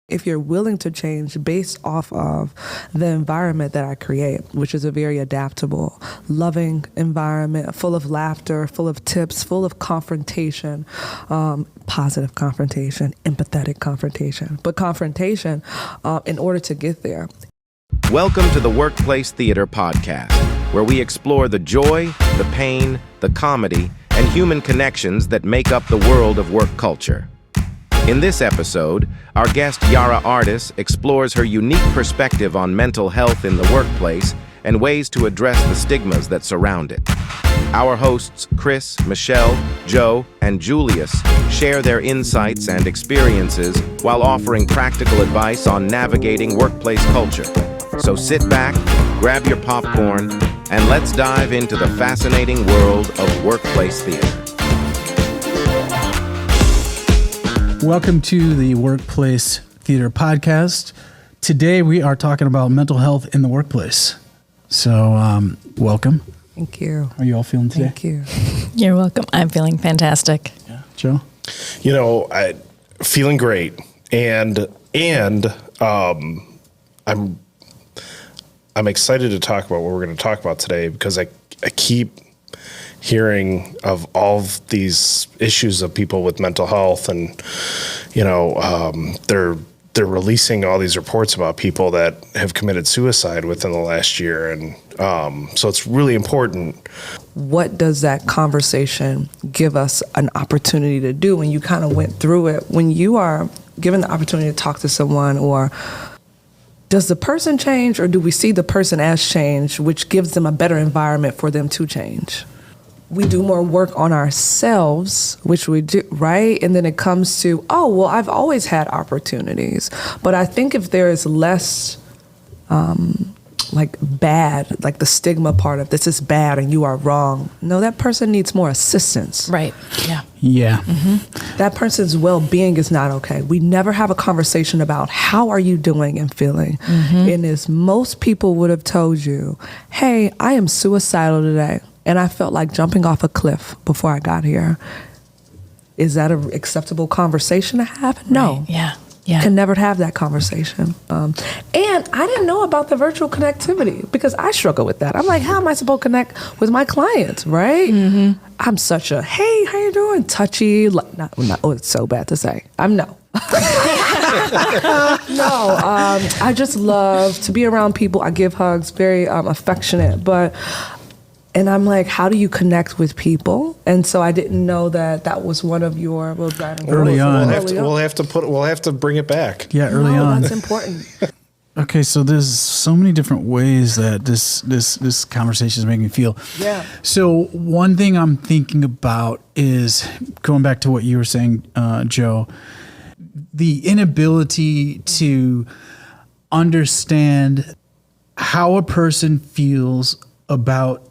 if you're willing to change based off of the environment that I create, which is a very adaptable, loving environment, full of laughter, full of tips, full of confrontation, positive confrontation, empathetic confrontation, but confrontation in order to get there. Welcome to the Workplace Theater Podcast, where we explore the joy, the pain, the comedy, and human connections that make up the world of work culture. In this episode, our guest Yara Artis explores her unique perspective on mental health in the workplace and ways to address the stigmas that surround it. Our hosts Chris, Michelle, Joe, and Julius share their insights and experiences while offering practical advice on navigating workplace culture. So sit back, grab your popcorn, and let's dive into the fascinating world of workplace theater. Welcome to the Workplace Theater Podcast. Today we are talking about mental health in the workplace. So, welcome. Thank you. How are you all feeling today? Thank you. You're welcome. I'm feeling fantastic. Yeah. Joe? You know, I'm feeling great, and I'm excited to talk about what we're going to talk about today because I keep hearing of all of these issues of people with mental health, and you know, they're releasing all these reports about people that have committed suicide within the last year, and so it's really important. What does that conversation give us an opportunity to do when you kind of went through it? When you are given the opportunity to talk to someone, or does the person change, or do we see the person as change, which gives them a better environment for them to change? We do more work on ourselves, which we do, right? And then it comes to, oh, well, I've always had opportunities. But I think if there is less bad, like the stigma part of this is bad and you are wrong. No, that person needs more assistance. Right. Yeah. Yeah. Mm-hmm. That person's well-being is not okay. We never have a conversation about how are you doing and feeling. Mm-hmm. And as most people would have told you, hey, I am suicidal today, and I felt like jumping off a cliff before I got here. Is that an acceptable conversation to have? No. Right. Yeah. Yeah. Can never have that conversation. And I didn't know about the virtual connectivity because I struggle with that. I'm like, how am I supposed to connect with my clients, right? Mm-hmm. I'm such a, hey, how you doing? Touchy. Oh, it's so bad to say. No. I just love to be around people. I give hugs, very affectionate, and I'm like, how do you connect with people? And so I didn't know that was one of your driving early on. We'll have to bring it back. Yeah, early on. That's important. Okay, so there's so many different ways that this conversation is making me feel. Yeah. So one thing I'm thinking about is going back to what you were saying, Joe, the inability to understand how a person feels about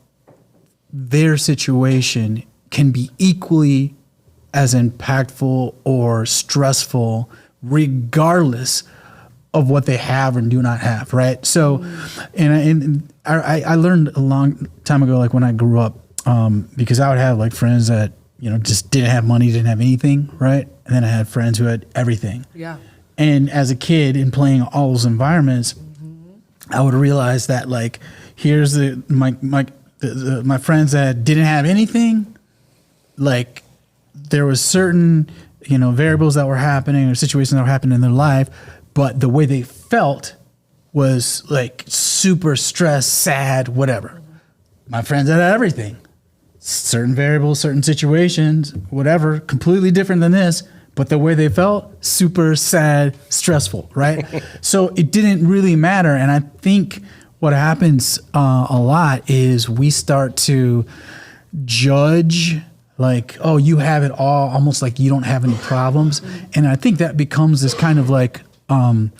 their situation can be equally as impactful or stressful regardless of what they have and do not have, right? So, and I learned a long time ago, like when I grew up, because I would have like friends that, you know, just didn't have money, didn't have anything, right? And then I had friends who had everything. Yeah. And as a kid in playing all those environments, I would realize that like, here's my friends that didn't have anything, like there was certain, you know, variables that were happening or situations that were happening in their life, but the way they felt was like super stressed, sad, whatever. My friends that had everything, certain variables, certain situations, whatever, completely different than this, but the way they felt, super sad, stressful, right? So it didn't really matter. And I think what happens a lot is we start to judge like, oh, you have it all, almost like you don't have any problems. And I think that becomes this kind of like in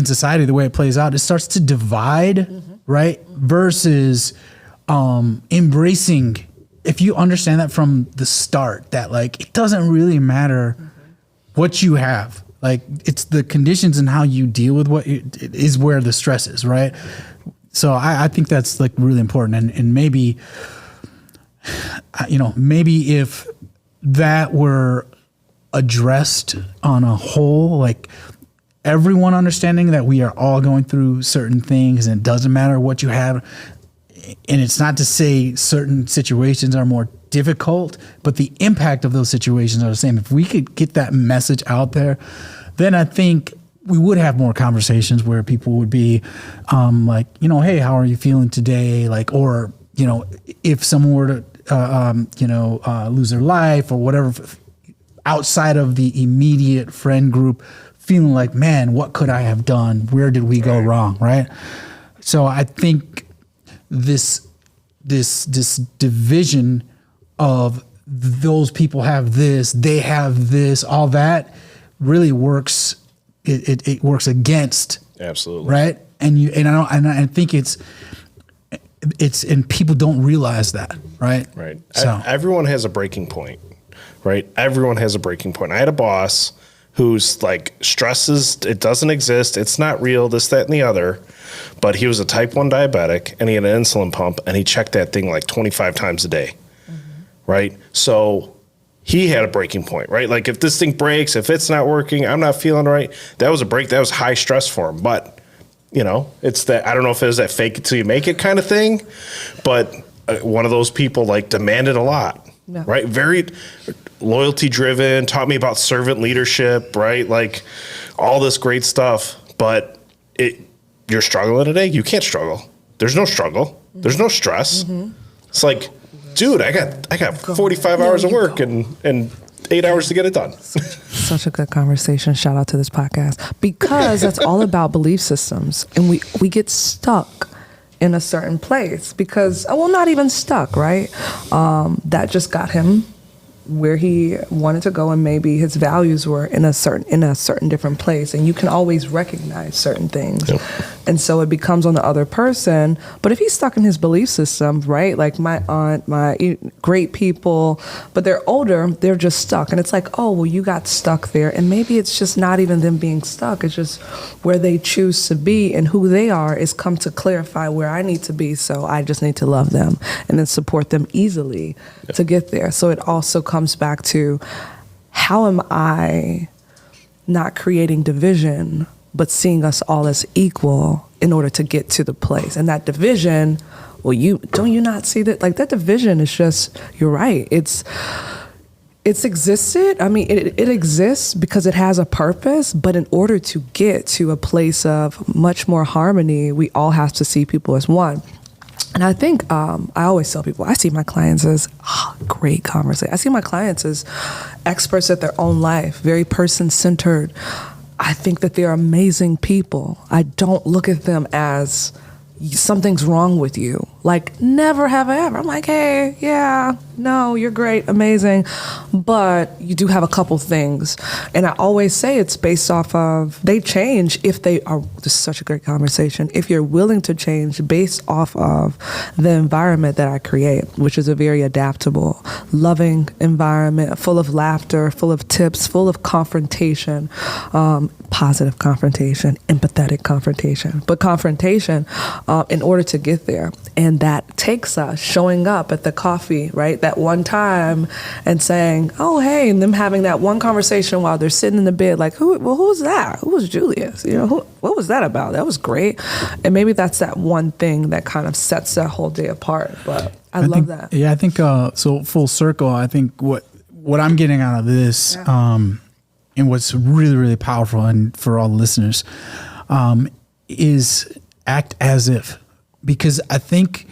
society, the way it plays out, it starts to divide, right? Versus embracing, if you understand that from the start, that like, it doesn't really matter what you have. Like it's the conditions and how you deal with what it is where the stress is, right? So I think that's like really important. And maybe, you know, maybe if that were addressed on a whole, like everyone understanding that we are all going through certain things, and it doesn't matter what you have. And it's not to say certain situations are more difficult, but the impact of those situations are the same. If we could get that message out there, then I think we would have more conversations where people would be like, you know, hey, how are you feeling today? Like, or, you know, if someone were to, lose their life or whatever, outside of the immediate friend group, feeling like, man, what could I have done? Where did we go wrong? Right. So I think this division of those people have this, they have this, all that really works. It works against. Absolutely. Right. I think it's, and people don't realize that. Right. Right. So Everyone has a breaking point, right? Everyone has a breaking point. I had a boss who's like stresses, it doesn't exist, it's not real, this, that, and the other. But he was a type 1 diabetic and he had an insulin pump and he checked that thing like 25 times a day. Right? So he had a breaking point, right? Like if this thing breaks, if it's not working, I'm not feeling right. That was a break. That was high stress for him. But, you know, it's that, I don't know if it was that fake it till you make it kind of thing, but one of those people like demanded a lot, right? Very loyalty driven, taught me about servant leadership, right? Like all this great stuff, but you're struggling today. You can't struggle. There's no struggle. There's no stress. It's like, dude, I got 45 hours of work and 8 hours to get it done. Such a good conversation. Shout out to this podcast, because that's all about belief systems, and we get stuck in a certain place because, well, not even stuck, right? That just got him where he wanted to go, and maybe his values were in a certain different place, and you can always recognize certain things. Yep. And so it becomes on the other person. But if he's stuck in his belief system, right, like my aunt, my great people, but they're older, they're just stuck, and it's like, oh, well, you got stuck there, and maybe it's just not even them being stuck, it's just where they choose to be, and who they are is come to clarify where I need to be, so I just need to love them and then support them easily to get there. So it also comes back to, how am I not creating division, but seeing us all as equal in order to get to the place? And that division, well, don't you not see that? Like, that division is just, you're right. It's existed. I mean, it exists because it has a purpose, but in order to get to a place of much more harmony, we all have to see people as one. And I think I always tell people, I see my clients as great conversation. I see my clients as experts at their own life, very person-centered. I think that they're amazing people. I don't look at them as something's wrong with you. Like, never have I ever. I'm like, hey, yeah, no, you're great, amazing, but you do have a couple things. And I always say it's based off of, they change if they are, this is such a great conversation, if you're willing to change based off of the environment that I create, which is a very adaptable, loving environment, full of laughter, full of tips, full of confrontation, positive confrontation, empathetic confrontation, but confrontation in order to get there. And that takes us showing up at the coffee, right, that one time, and saying, oh, hey, and them having that one conversation while they're sitting in the bed, like, who's that? Who was Julius? You know, what was that about? That was great. And maybe that's that one thing that kind of sets that whole day apart. But I love think, that. Yeah, I think, so full circle, I think what I'm getting out of this, and what's really, really powerful, and for all the listeners, is act as if. Because I think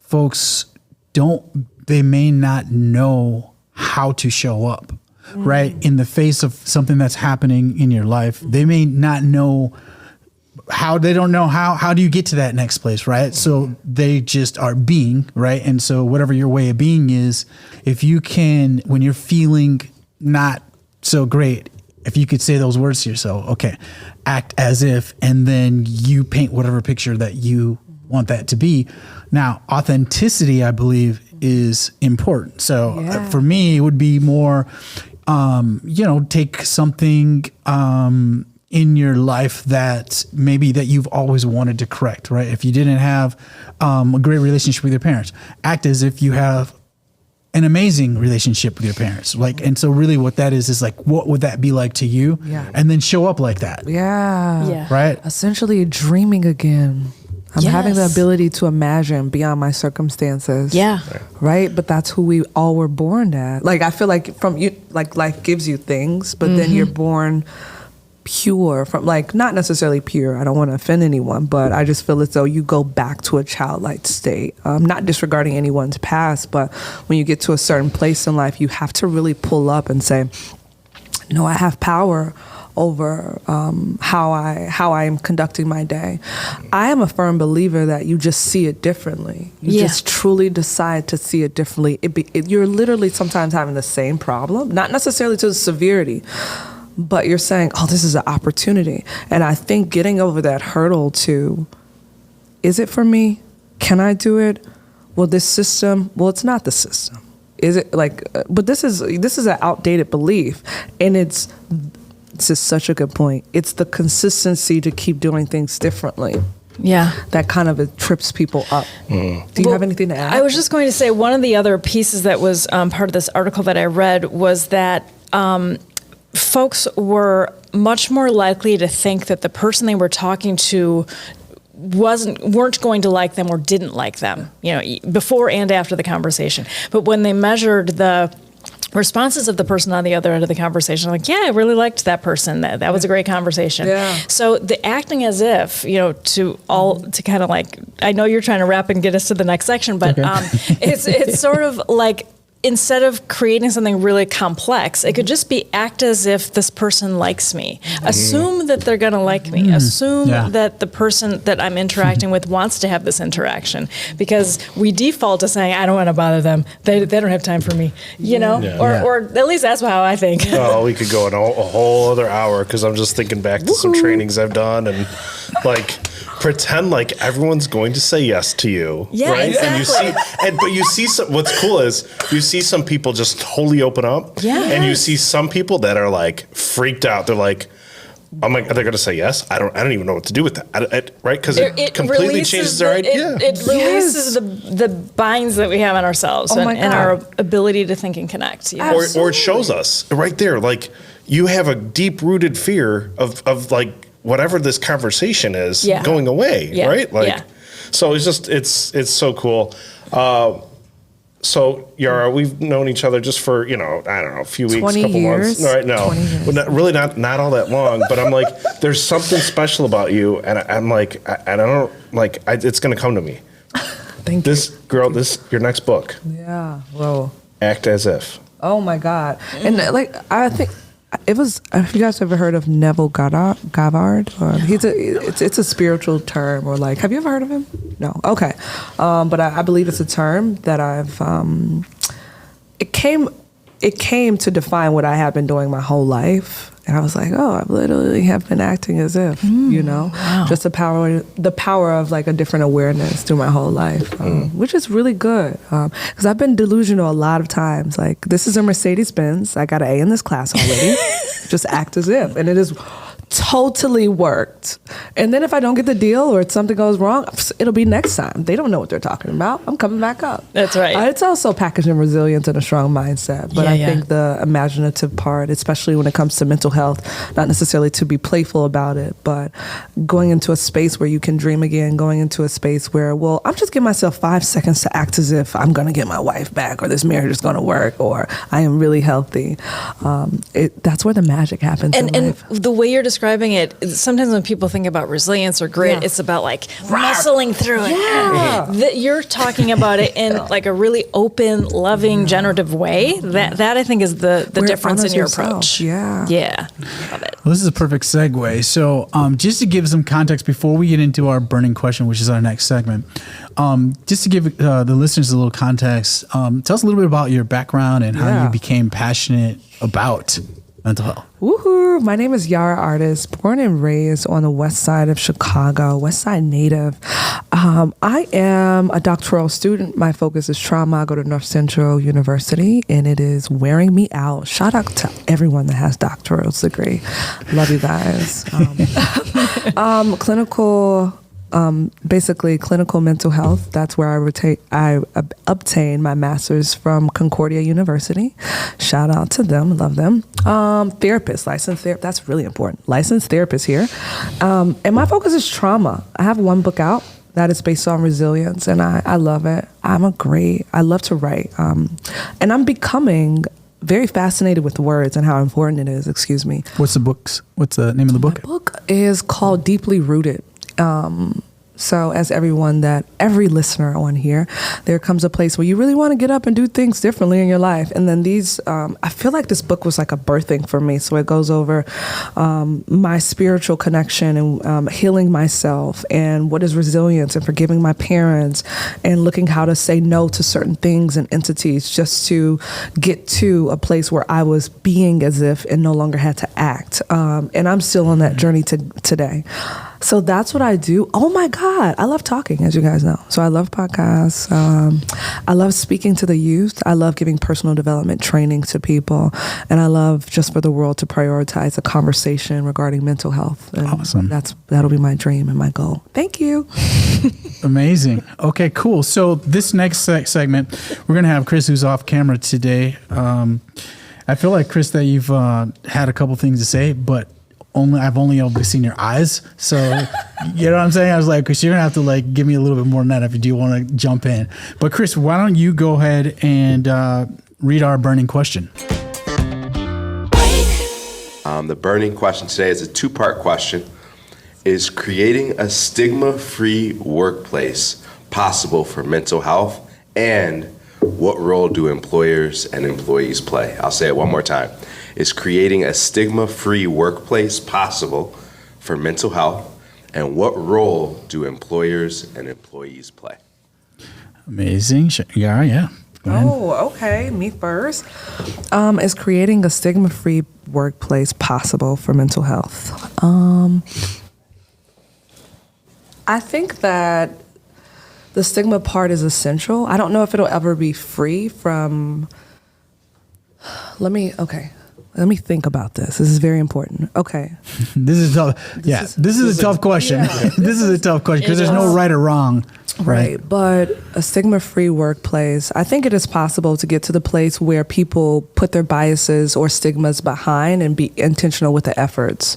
folks they may not know how to show up, right? In the face of something that's happening in your life. They may not know how do you get to that next place, right? So they just are being, right? And so whatever your way of being is, if you can, when you're feeling not so great, if you could say those words to yourself, okay, act as if, and then you paint whatever picture that you want that to be. Now, authenticity, I believe, is important. So for me, it would be more, take something in your life that maybe that you've always wanted to correct, right? If you didn't have a great relationship with your parents, act as if you have an amazing relationship with your parents. Like, and so really what that is like, what would that be like to you? Yeah. And then show up like that. Yeah. Yeah. Right? Essentially dreaming again. I'm having the Yes. ability to imagine beyond my circumstances. Yeah. Right? But that's who we all were born at. Like, I feel like from you, like life gives you things, but then you're born pure from, like, not necessarily pure. I don't want to offend anyone, but I just feel as though you go back to a childlike state. Not disregarding anyone's past, but when you get to a certain place in life, you have to really pull up and say, no, I have power over how I am conducting my day. I am a firm believer that you just see it differently. You just truly decide to see it differently. You're literally sometimes having the same problem, not necessarily to the severity, but you're saying, oh, this is an opportunity. And I think getting over that hurdle to, is it for me? Can I do it? Well, this system, well, it's not the system. Is it like, but this is an outdated belief. And this is such a good point. It's the consistency to keep doing things differently. Yeah. That kind of it trips people up. Do you have anything to add? I was just going to say one of the other pieces that was part of this article that I read was that folks were much more likely to think that the person they were talking to weren't going to like them or didn't like them, before and after the conversation. But when they measured the responses of the person on the other end of the conversation, like, yeah, I really liked that person. That was a great conversation. Yeah. So the acting as if, to kind of like, I know you're trying to wrap and get us to the next section, but it's sort of like, instead of creating something really complex, it could just be act as if this person likes me. Assume that they're going to like me. Assume that the person that I'm interacting with wants to have this interaction, because we default to saying, I don't want to bother them. They don't have time for me, or at least that's how I think. Oh, we could go in a whole other hour, because I'm just thinking back to some trainings I've done, and like, pretend like everyone's going to say yes to you, right? Exactly. But you see what's cool is you see some people just totally open up, and you see some people that are like freaked out. They're like, I'm like, are they going to say yes? I don't even know what to do with that, right? Because it completely changes their idea. It releases the binds that we have on ourselves and our ability to think and connect. Or it shows us right there, like, you have a deep-rooted fear of like, whatever this conversation is going away, right? Like, so it's so cool. So Yara, we've known each other just for, I don't know, a few weeks, 20 couple years. months. Right? No, 20 years. Well, really not all that long. But I'm like, there's something special about you, and I'm like, I don't like. It's gonna come to me. Thank you. Your next book. Yeah. Whoa. Act as if. Oh my God. And like, I think it was, have you guys ever heard of Neville Goddard? It's a spiritual term, or like, have you ever heard of him? No. Okay. But I believe it's a term that it came to define what I have been doing my whole life. And I was like, oh, I literally have been acting as if, wow. just the power of like a different awareness through my whole life, which is really good. Because I've been delusional a lot of times. Like, this is a Mercedes-Benz. I got an A in this class already. Just act as if. And it is totally worked. And then if I don't get the deal or something goes wrong, it'll be next time. They don't know what they're talking about. I'm coming back up. That's right. It's also packaging resilience and a strong mindset. But I think the imaginative part, especially when it comes to mental health, not necessarily to be playful about it, but going into a space where you can dream again, going into a space where, well, I'm just giving myself 5 seconds to act as if I'm going to get my wife back, or this marriage is going to work, or I am really healthy. That's where the magic happens in life. And the way you're describing it, sometimes when people think about resilience or grit, it's about like muscling through it. You're talking about it in like a really open, loving, generative way. That I think is the difference in your approach. Yeah. Love it. Well, this is a perfect segue. So just to give some context before we get into our burning question, which is our next segment, just to give the listeners a little context, tell us a little bit about your background and how you became passionate about mental health. Woohoo! My name is Yara Artis, born and raised on the west side of Chicago, west side native. I am a doctoral student. My focus is trauma. I go to North Central University, and it is wearing me out. Shout out to everyone that has doctoral degree. Love you guys. Clinical basically clinical mental health. That's where I obtained my master's from Concordia University. Shout out to them, love them. Therapist, licensed therapist. That's really important. Licensed therapist here. And my focus is trauma. I have one book out that is based on resilience, and I love it. I love to write. And I'm becoming very fascinated with words and how important it is. Excuse me. What's the name of the book? The book is called Deeply Rooted. So as every listener on here, there comes a place where you really want to get up and do things differently in your life. And then I feel like this book was like a birthing for me. So it goes over my spiritual connection and healing myself and what is resilience and forgiving my parents and looking how to say no to certain things and entities just to get to a place where I was being as if and no longer had to act. And I'm still on that journey today. So that's what I do. Oh my God, I love talking, as you guys know. So I love podcasts. I love speaking to the youth. I love giving personal development training to people. And I love just for the world to prioritize a conversation regarding mental health. And awesome. That'll be my dream and my goal. Thank you. Amazing. Okay, cool. So this next segment, we're going to have Chris, who's off camera today. I feel like, Chris, that you've had a couple things to say, but I've only seen your eyes, so you know what I'm saying. I was like, Chris, you're gonna have to like give me a little bit more than that if you do want to jump in. But Chris, why don't you go ahead and read our burning question? The burning question today is a two-part question: is creating a stigma-free workplace possible for mental health, and what role do employers and employees play? I'll say it one more time. Is creating a stigma-free workplace possible for mental health, and what role do employers and employees play? Amazing. Yara, yeah. Oh, okay. Me first. Is creating a stigma-free workplace possible for mental health? I think that the stigma part is essential. I don't know if it'll ever be free from... Let me think about this. This is very important. Okay. This is tough. This is a tough question. Yeah. This is a tough question because there's no right or wrong. Right. But a stigma-free workplace, I think it is possible to get to the place where people put their biases or stigmas behind and be intentional with the efforts.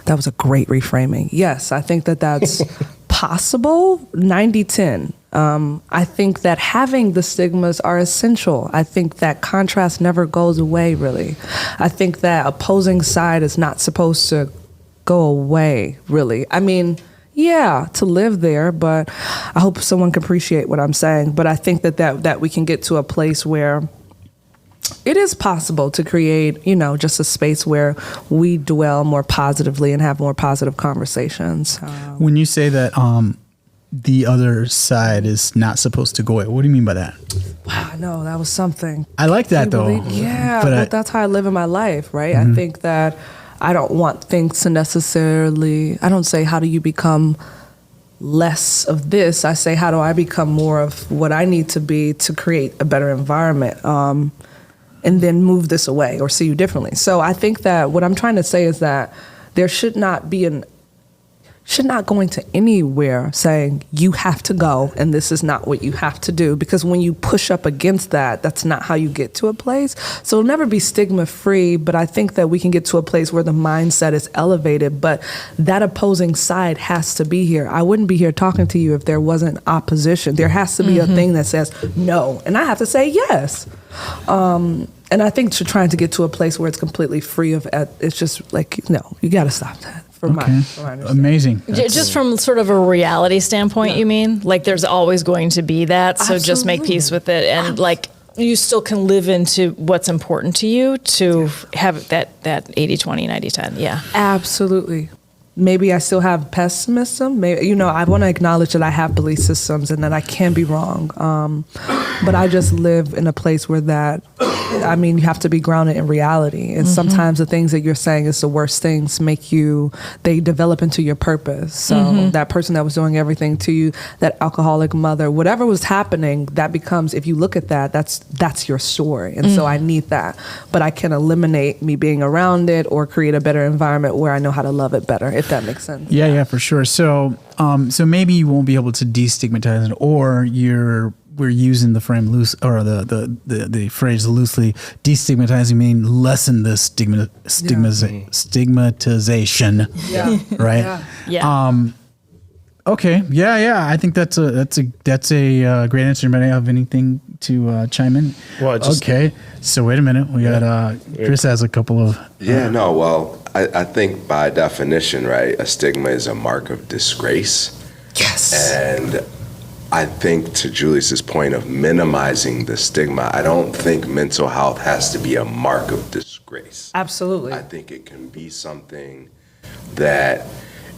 That was a great reframing. Yes, I think that that's possible. 90-10. I think that having the stigmas are essential. I think that contrast never goes away, really. I think that opposing side is not supposed to go away, really. I mean, yeah, to live there, but I hope someone can appreciate what I'm saying. But I think that we can get to a place where it is possible to create, just a space where we dwell more positively and have more positive conversations. When you say that the other side is not supposed to go away, what do you mean by that? Wow, no, that was something. I like that, though. Yeah, but that's how I live in my life, right? Mm-hmm. I think that I don't want things to necessarily, I don't say, how do you become less of this? I say, how do I become more of what I need to be to create a better environment? And then move this away or see you differently. So I think that what I'm trying to say is that there should not going to anywhere saying you have to go and this is not what you have to do, because when you push up against that, that's not how you get to a place. So it'll never be stigma free, but I think that we can get to a place where the mindset is elevated, but that opposing side has to be here. I wouldn't be here talking to you if there wasn't opposition. There has to be a thing that says no, and I have to say yes. And I think trying to get to a place where it's completely free of, it's just like, no, you got to stop that. For my amazing. Just from sort of a reality standpoint, you mean? Like there's always going to be that, so just make peace with it, and like you still can live into what's important to you to have that 80-20, 90-10. Yeah. Absolutely. Maybe I still have pessimism. Maybe, I want to acknowledge that I have belief systems and that I can be wrong. But I just live in a place where you have to be grounded in reality. And sometimes the things that you're saying is the worst things they develop into your purpose. So that person that was doing everything to you, that alcoholic mother, whatever was happening, that becomes, if you look at that, that's your story. And so I need that. But I can eliminate me being around it or create a better environment where I know how to love it better, if that makes sense. Yeah, for sure. So, so maybe you won't be able to destigmatize it, or we're using the frame loose, or the phrase loosely. Destigmatizing mean lessen the stigmatization. Yeah. Right. Yeah. Okay. Yeah. I think that's a great answer. Anybody have anything to chime in? Well, okay. So wait a minute. We got Chris has a couple of. No. Well, I think by definition, right, a stigma is a mark of disgrace. Yes. And I think to Julius's point of minimizing the stigma, I don't think mental health has to be a mark of disgrace. Absolutely. I think it can be something that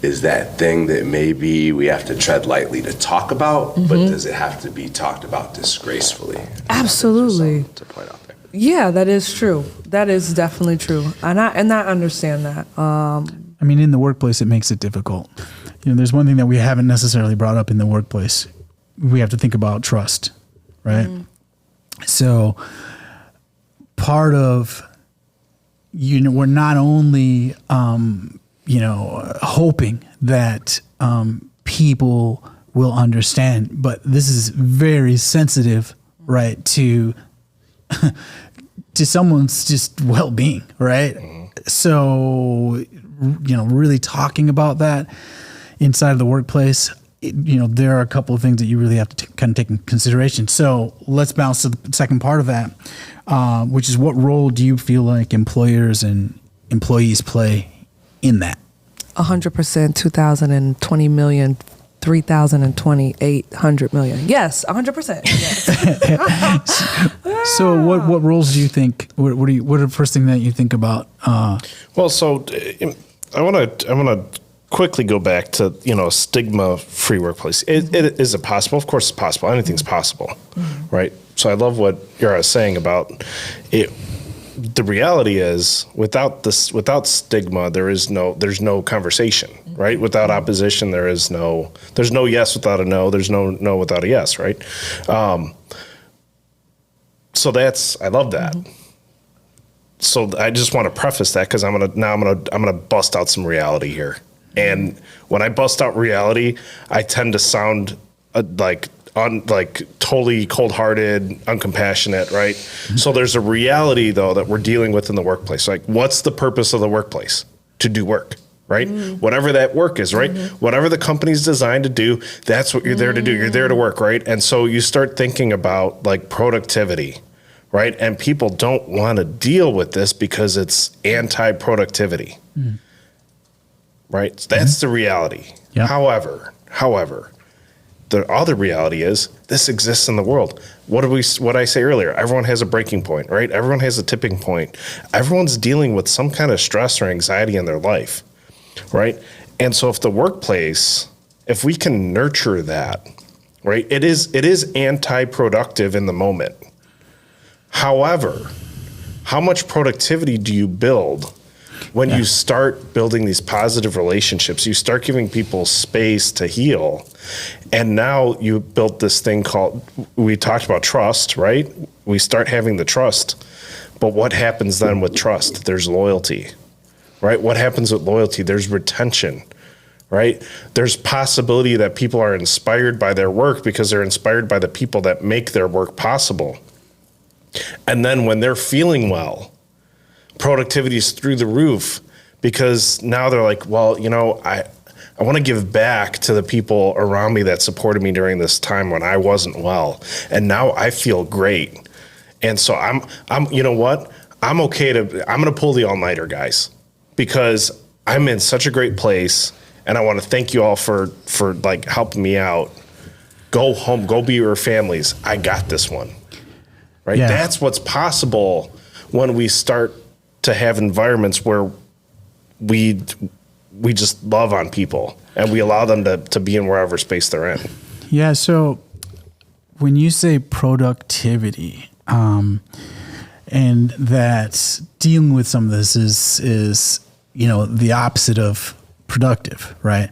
is that thing that maybe we have to tread lightly to talk about, but does it have to be talked about disgracefully? Absolutely. To point out there. Yeah, that is true. That is definitely true. And I understand that. I mean, in the workplace, it makes it difficult. There's one thing that we haven't necessarily brought up in the workplace. We have to think about trust, right? So part of, we're not only, hoping that people will understand, but this is very sensitive, right, to someone's just well-being, right? So, really talking about that inside of the workplace, there are a couple of things that you really have to kind of take in consideration. So let's bounce to the second part of that, which is, what role do you feel like employers and employees play in that? 100%, 2,020 million, 3,020, 800 million. Yes, 100%. Yes. So what roles do you think, what are the first thing that you think about? Well, so I want to quickly go back to, stigma-free workplace. Is it possible? Of course it's possible. Anything's possible, right? So I love what Yara is saying about it. The reality is, without stigma, there's no conversation, right? Without opposition, there's no yes without a no. There's no without a yes, right? So I love that. So I just want to preface that, because I'm gonna bust out some reality here. And when I bust out reality, I tend to sound like totally cold-hearted, uncompassionate, right? So there's a reality, though, that we're dealing with in the workplace. Like, what's the purpose of the workplace? To do work, right? Whatever that work is, right? Whatever the company's designed to do, that's what you're there to do. You're there to work, right? And so you start thinking about, like, productivity, right? And people don't want to deal with this because it's anti-productivity, right? That's the reality. Yep. However, the other reality is, this exists in the world. What I say earlier? Everyone has a breaking point, right? Everyone has a tipping point. Everyone's dealing with some kind of stress or anxiety in their life, right? And so if the workplace, if we can nurture that, right, it is anti-productive in the moment. However, how much productivity do you build when you start building these positive relationships? You start giving people space to heal. And now you built this thing called, we talked about trust, right? We start having the trust. But what happens then with trust? There's loyalty, right? What happens with loyalty? There's retention, right? There's possibility that people are inspired by their work because they're inspired by the people that make their work possible. And then when they're feeling well, productivity is through the roof, because now they're like, well, I want to give back to the people around me that supported me during this time when I wasn't well. And now I feel great. And so I'm you know what? I'm going to pull the all-nighter, guys, because I'm in such a great place. And I want to thank you all for like helping me out. Go home, go be your families. I got this one, right? Yeah. That's what's possible when we start to have environments where we just love on people and we allow them to be in wherever space they're in. Yeah. So when you say productivity, and that dealing with some of this is the opposite of productive, right?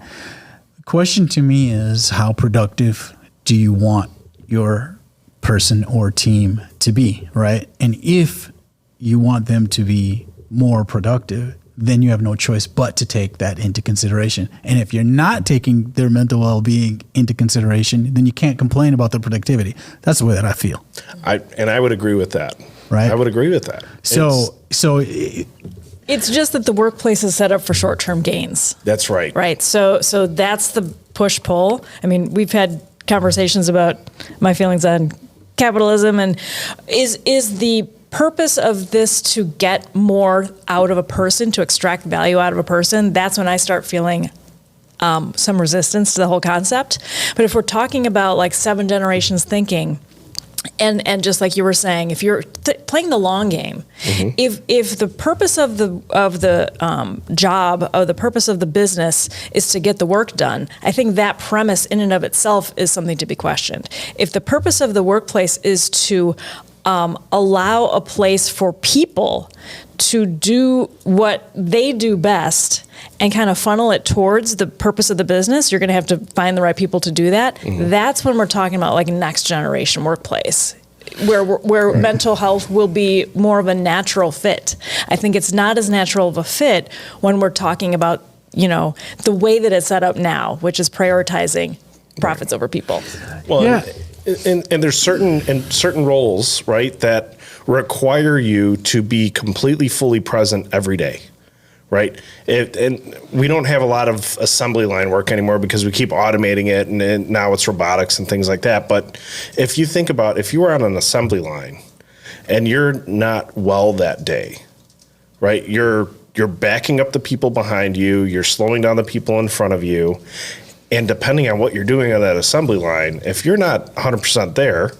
The question to me is, how productive do you want your person or team to be, right? And if you want them to be more productive, then you have no choice but to take that into consideration. And if you're not taking their mental well-being into consideration, then you can't complain about their productivity. That's the way that I feel. I would agree with that. Right. I would agree with that. It's just that the workplace is set up for short-term gains. That's right. Right. So that's the push-pull. I mean, we've had conversations about my feelings on capitalism, and is the purpose of this to get more out of a person, to extract value out of a person? That's when I start feeling some resistance to the whole concept. But if we're talking about like 7 generations thinking, and just like you were saying, if you're playing the long game, if the purpose of the job, or the purpose of the business is to get the work done, I think that premise in and of itself is something to be questioned. If the purpose of the workplace is to allow a place for people to do what they do best and kind of funnel it towards the purpose of the business, you're going to have to find the right people to do that. That's when we're talking about like next generation workplace, where mental health will be more of a natural fit. I think it's not as natural of a fit when we're talking about, the way that it's set up now, which is prioritizing profits over people. Well, Yeah. and there's certain roles, right, that require you to be completely fully present every day, right? And we don't have a lot of assembly line work anymore because we keep automating it, and now it's robotics and things like that. But if you think about, if you were on an assembly line and you're not well that day, right, you're backing up the people behind you, you're slowing down the people in front of you. And depending on what you're doing on that assembly line, if you're not 100% there,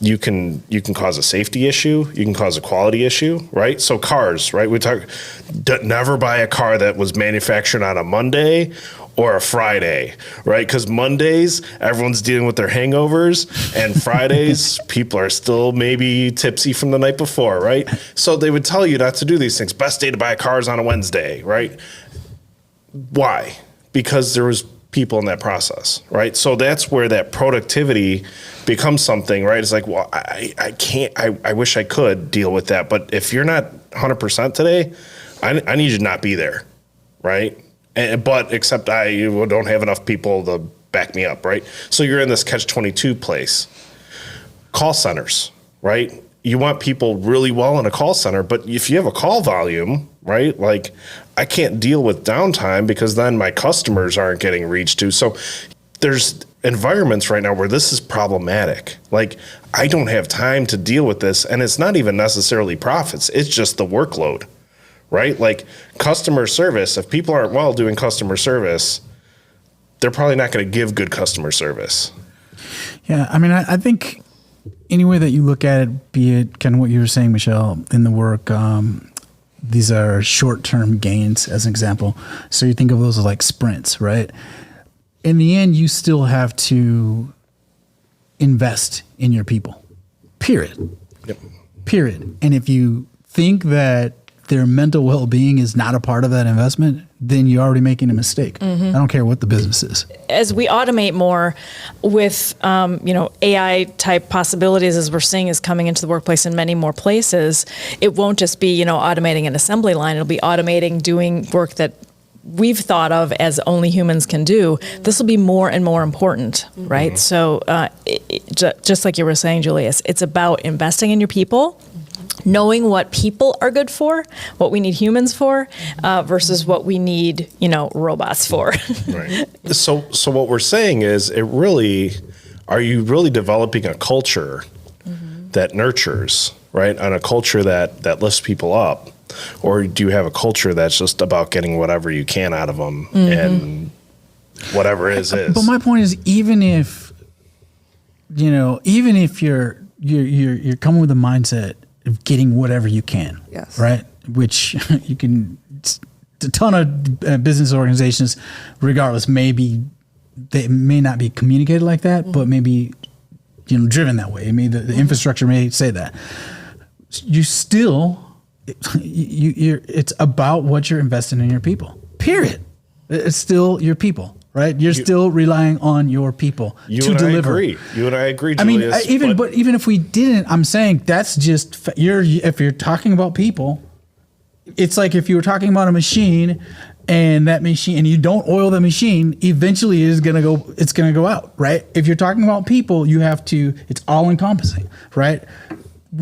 you can cause a safety issue, you can cause a quality issue, right? So cars, right? We talk, never buy a car that was manufactured on a Monday or a Friday, right? Because Mondays, everyone's dealing with their hangovers, and Fridays, people are still maybe tipsy from the night before, right? So they would tell you not to do these things. Best day to buy cars on a Wednesday, right? Why? Because there was people in that process, right? So that's where that productivity becomes something, right? It's like, well, I can't, I wish I could deal with that. But if you're not 100% today, I need you to not be there, right? But except I don't have enough people to back me up, right? So you're in this catch-22 place. Call centers, right? You want people really well in a call center, but if you have a call volume, right? Like, I can't deal with downtime because then my customers aren't getting reached to. So there's environments right now where this is problematic. Like, I don't have time to deal with this, and it's not even necessarily profits. It's just the workload, right? Like, customer service, if people aren't well doing customer service, they're probably not going to give good customer service. Yeah, I mean, I think any way that you look at it, be it kind of what you were saying, Michelle, in the work, these are short-term gains, as an example. So you think of those as like sprints, right? In the end, you still have to invest in your people, period. Yep. Period. And if you think that their mental well-being is not a part of that investment, then you're already making a mistake. I don't care what the business is. As we automate more with, AI type possibilities, as we're seeing is coming into the workplace in many more places, it won't just be, automating an assembly line. It'll be automating doing work that we've thought of as only humans can do. This will be more and more important, right? So just like you were saying, Julius, it's about investing in your people, knowing what people are good for, what we need humans for, versus what we need, robots for. Right. So what we're saying is, are you really developing a culture that nurtures, right? And a culture that lifts people up? Or do you have a culture that's just about getting whatever you can out of them and whatever is? But my point is, even if you're coming with a mindset of getting whatever you can, Yes. right? Which you can, a ton of business organizations, regardless, they may not be communicated like that, but maybe, driven that way. I mean, the infrastructure may say that. You still, it's about what you're investing in your people, period. It's still your people. Right, you're still relying on your people to deliver. You and I agree, Julius. I mean, even if we didn't, I'm saying that's just if you're talking about people, it's like if you were talking about a machine and you don't oil the machine, eventually it's going to go out, right? If you're talking about people, it's all encompassing, right?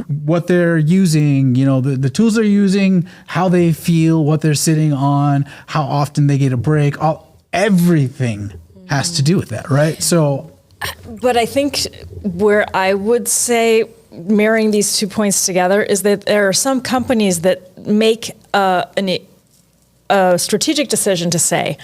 What they're using, the tools they're using, how they feel, what they're sitting on, how often they get a break, everything has to do with that, right? So, but I think where I would say marrying these 2 points together is that there are some companies that make a strategic decision to say,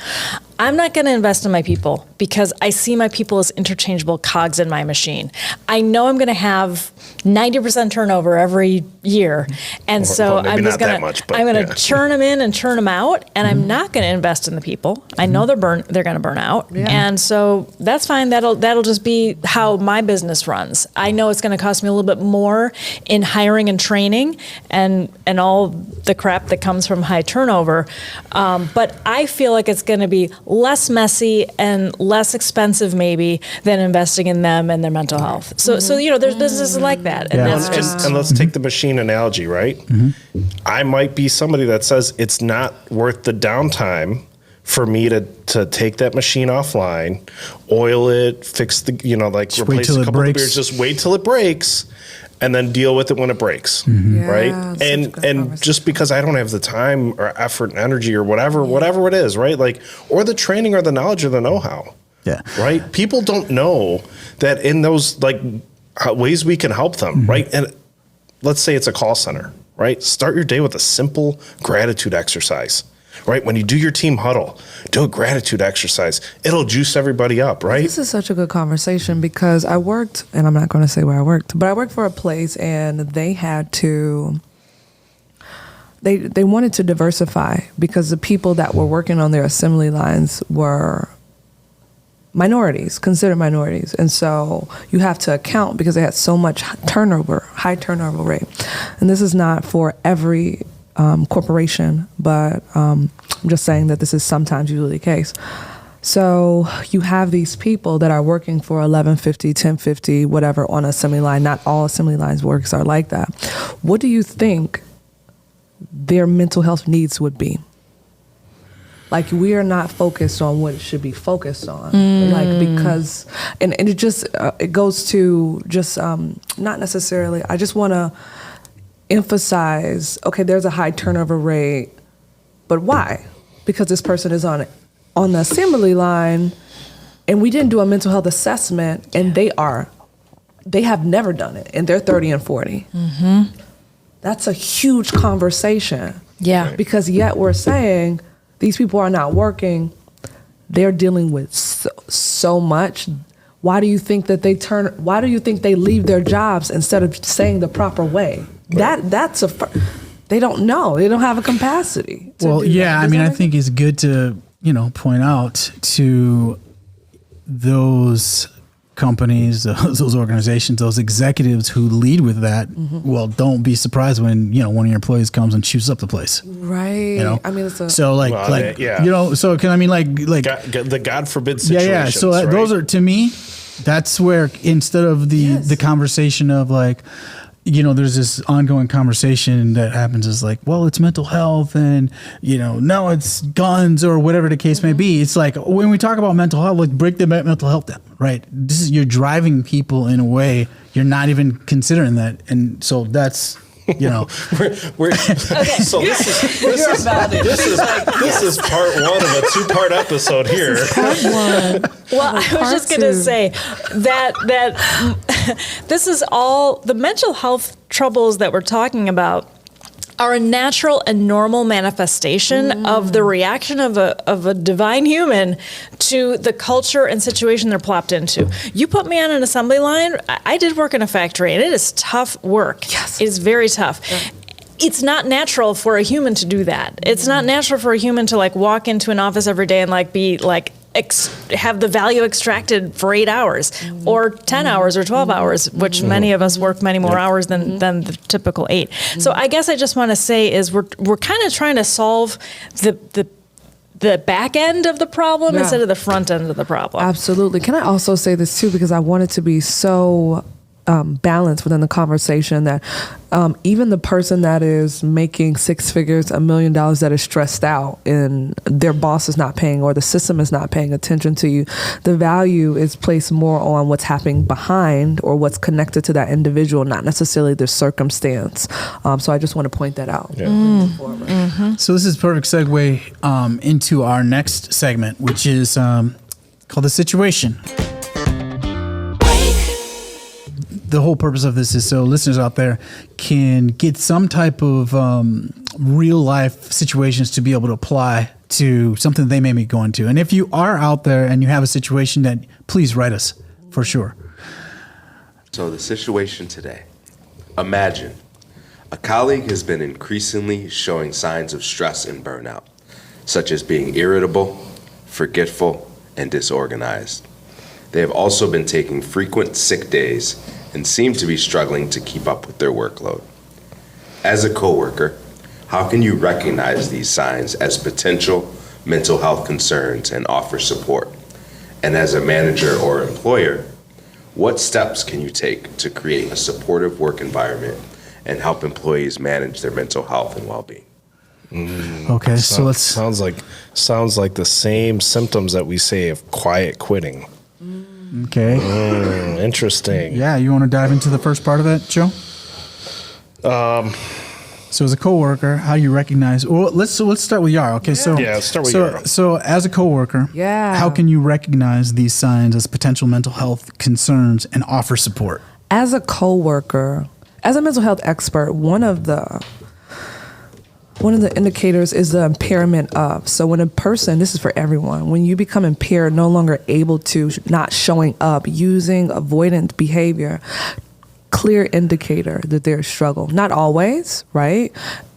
I'm not going to invest in my people because I see my people as interchangeable cogs in my machine. I know I'm going to have 90% turnover every year. And so I'm just going to churn them in and churn them out. And I'm not going to invest in the people. I know they're going to burn out. Yeah. And so that's fine. That'll just be how my business runs. I know it's going to cost me a little bit more in hiring and training and all the crap that comes from high turnover. But I feel like it's going to be less messy and less expensive maybe than investing in them and their mental health. So there's businesses like that. And that's just... And let's take the machine analogy, right? Mm-hmm. I might be somebody that says it's not worth the downtime for me to take that machine offline, oil it, fix the, replace a couple of beers, just wait till it breaks, and then deal with it when it breaks, right? And just because I don't have the time or effort and energy or whatever it is, right? Or the training or the knowledge or the know-how, right? People don't know that in those ways we can help them, right? And let's say it's a call center, right? Start your day with a simple gratitude exercise. Right? When you do your team huddle, do a gratitude exercise. It'll juice everybody up, right? This is such a good conversation because I worked, and I'm not going to say where I worked, but I worked for a place and they had to, they wanted to diversify because the people that were working on their assembly lines were considered minorities. And so you have to account because they had so much high turnover rate. And this is not for every corporation, but I'm just saying that this is sometimes usually the case. So you have these people that are working for $11.50, $10.50, whatever on an assembly line. Not all assembly lines works are like that. What do you think their mental health needs would be? We are not focused on what it should be focused on. Because, and it just, it goes to just not necessarily, I just want to emphasize, okay, there's a high turnover rate, but why? Because this person is on the assembly line and we didn't do a mental health assessment and they have never done it and they're 30 and 40. Mm-hmm. That's a huge conversation. Yeah. Because yet we're saying these people are not working. They're dealing with so much. Why do you think that they leave their jobs instead of saying the proper way? Right. They don't know. They don't have a capacity. I think it's good to, point out to those companies, those organizations, those executives who lead with that. Mm-hmm. Well, don't be surprised when, one of your employees comes and shoots up the place. Right. I mean, it's the God forbid situation. Yeah. So those are, to me, that's where instead of the conversation of there's this ongoing conversation that happens is it's mental health and, no, it's guns or whatever the case may be. It's when we talk about mental health, break the mental health down, right? You're driving people in a way you're not even considering that. And so that's, we're okay. So this is part one of a 2-part episode here. Well, I was just going to say that this is all the mental health troubles that we're talking about are a natural and normal manifestation of the reaction of a divine human to the culture and situation they're plopped into. You put me on an assembly line, I did work in a factory, and it is tough work. Yes. It is very tough. Yeah. It's not natural for a human to do that. It's not natural for a human to walk into an office every day and be have the value extracted for 8 hours or 10 hours or 12 hours, which many of us work many more hours than the typical 8. So I guess I just want to say is we're kind of trying to solve the back end of the problem instead of the front end of the problem. Absolutely. Can I also say this too, because I want it to be so balance within the conversation that even the person that is making six figures, $1 million, that is stressed out and their boss is not paying or the system is not paying attention to you, the value is placed more on what's happening behind or what's connected to that individual, not necessarily the circumstance. So I just want to point that out. Yeah. So this is a perfect segue into our next segment, which is called The Situation. The whole purpose of this is so listeners out there can get some type of real life situations to be able to apply to something they may be going to. And if you are out there and you have a situation, that please write us for sure. So the situation today. Imagine a colleague has been increasingly showing signs of stress and burnout, such as being irritable, forgetful, and disorganized. They have also been taking frequent sick days and seem to be struggling to keep up with their workload. As a coworker, how can you recognize these signs as potential mental health concerns and offer support? And as a manager or employer, what steps can you take to create a supportive work environment and help employees manage their mental health and well-being? Okay, so let's... Sounds like the same symptoms that we say of quiet quitting. Okay. Interesting. Yeah, you want to dive into the first part of that, Joe? So as a coworker, how do you recognize? Well, let's start with Yara. Okay, let's start with Yara. So as a coworker, how can you recognize these signs as potential mental health concerns and offer support? As a coworker, as a mental health expert, one of the indicators is the impairment of. So when a person, this is for everyone, when you become impaired, no longer able to, not showing up, using avoidant behavior, clear indicator that there's struggle. Not always, right?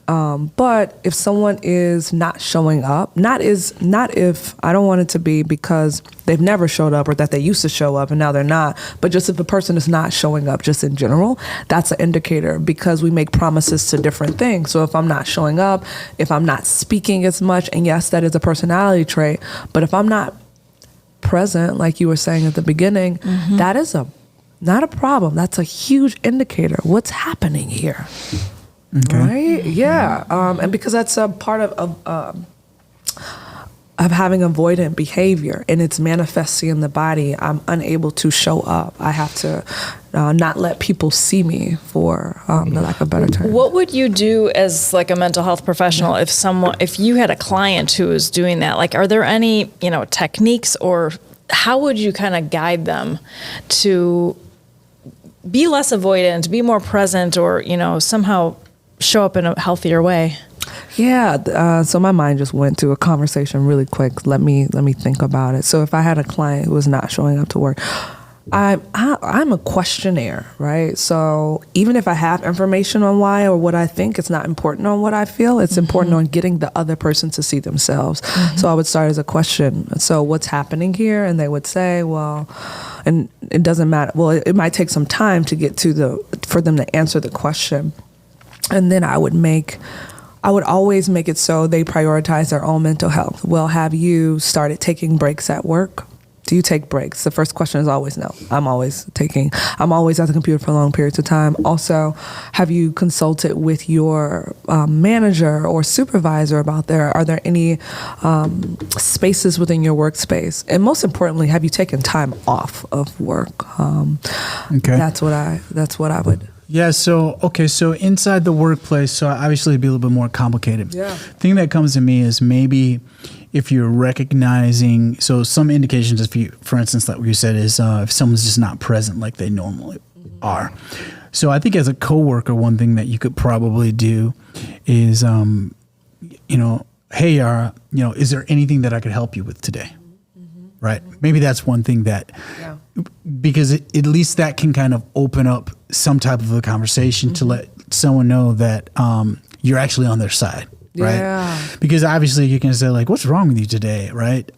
But if someone is not showing up, not if, I don't want it to be because they've never showed up or that they used to show up and now they're not, but just if a person is not showing up just in general, that's an indicator because we make promises to different things. So if I'm not showing up, if I'm not speaking as much, and yes, that is a personality trait, but if I'm not present, like you were saying at the beginning, that is not a problem. That's a huge indicator. What's happening here? Okay. Right? Yeah. And because that's a part of having avoidant behavior and it's manifesting in the body, I'm unable to show up. I have to not let people see me, for the lack of a better term. What would you do as like a mental health professional if you had a client who was doing that? Like, are there any, techniques, or how would you kind of guide them to be less avoidant, be more present, or, somehow show up in a healthier way? Yeah. So my mind just went to a conversation really quick. Let me think about it. So if I had a client who was not showing up to work, I'm a questionnaire, right? So even if I have information on why or what I think, it's not important on what I feel. It's important on getting the other person to see themselves. So I would start as a question. So what's happening here? And they would say, well, and it doesn't matter. Well, it might take some time to get for them to answer the question. And then I would always make it so they prioritize their own mental health. Well, have you started taking breaks at work? Do you take breaks? The first question is always no. I'm always at the computer for long periods of time. Also, have you consulted with your manager or supervisor about are there any spaces within your workspace? And most importantly, have you taken time off of work? Okay. That's what I would. Yeah, so inside the workplace, so obviously it'd be a little bit more complicated. Yeah. Thing that comes to me is maybe if you're recognizing, so some indications, for instance, like what you said is if someone's just not present like they normally are. So I think as a coworker, one thing that you could probably do is, hey, Yara, is there anything that I could help you with today? Right? Maybe that's one thing that, because at least that can kind of open up some type of a conversation to let someone know that you're actually on their side, right? Yeah. Because obviously you can say like, what's wrong with you today, right?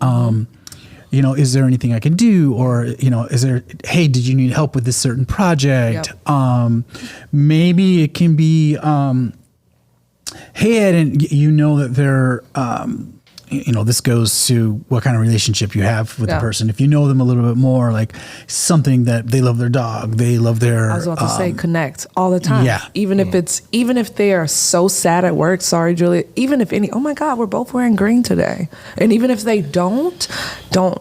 Is there anything I can do? Or, hey, did you need help with this certain project? Yep. Maybe it can be, hey, I didn't, that they're, this goes to what kind of relationship you have with the Yeah. person. If you know them a little bit more, like something that they love their dog, they love their. I was about to say connect all the time. Yeah. Even if they are so sad at work, sorry, Julia, even if oh my God, we're both wearing green today. And even if they don't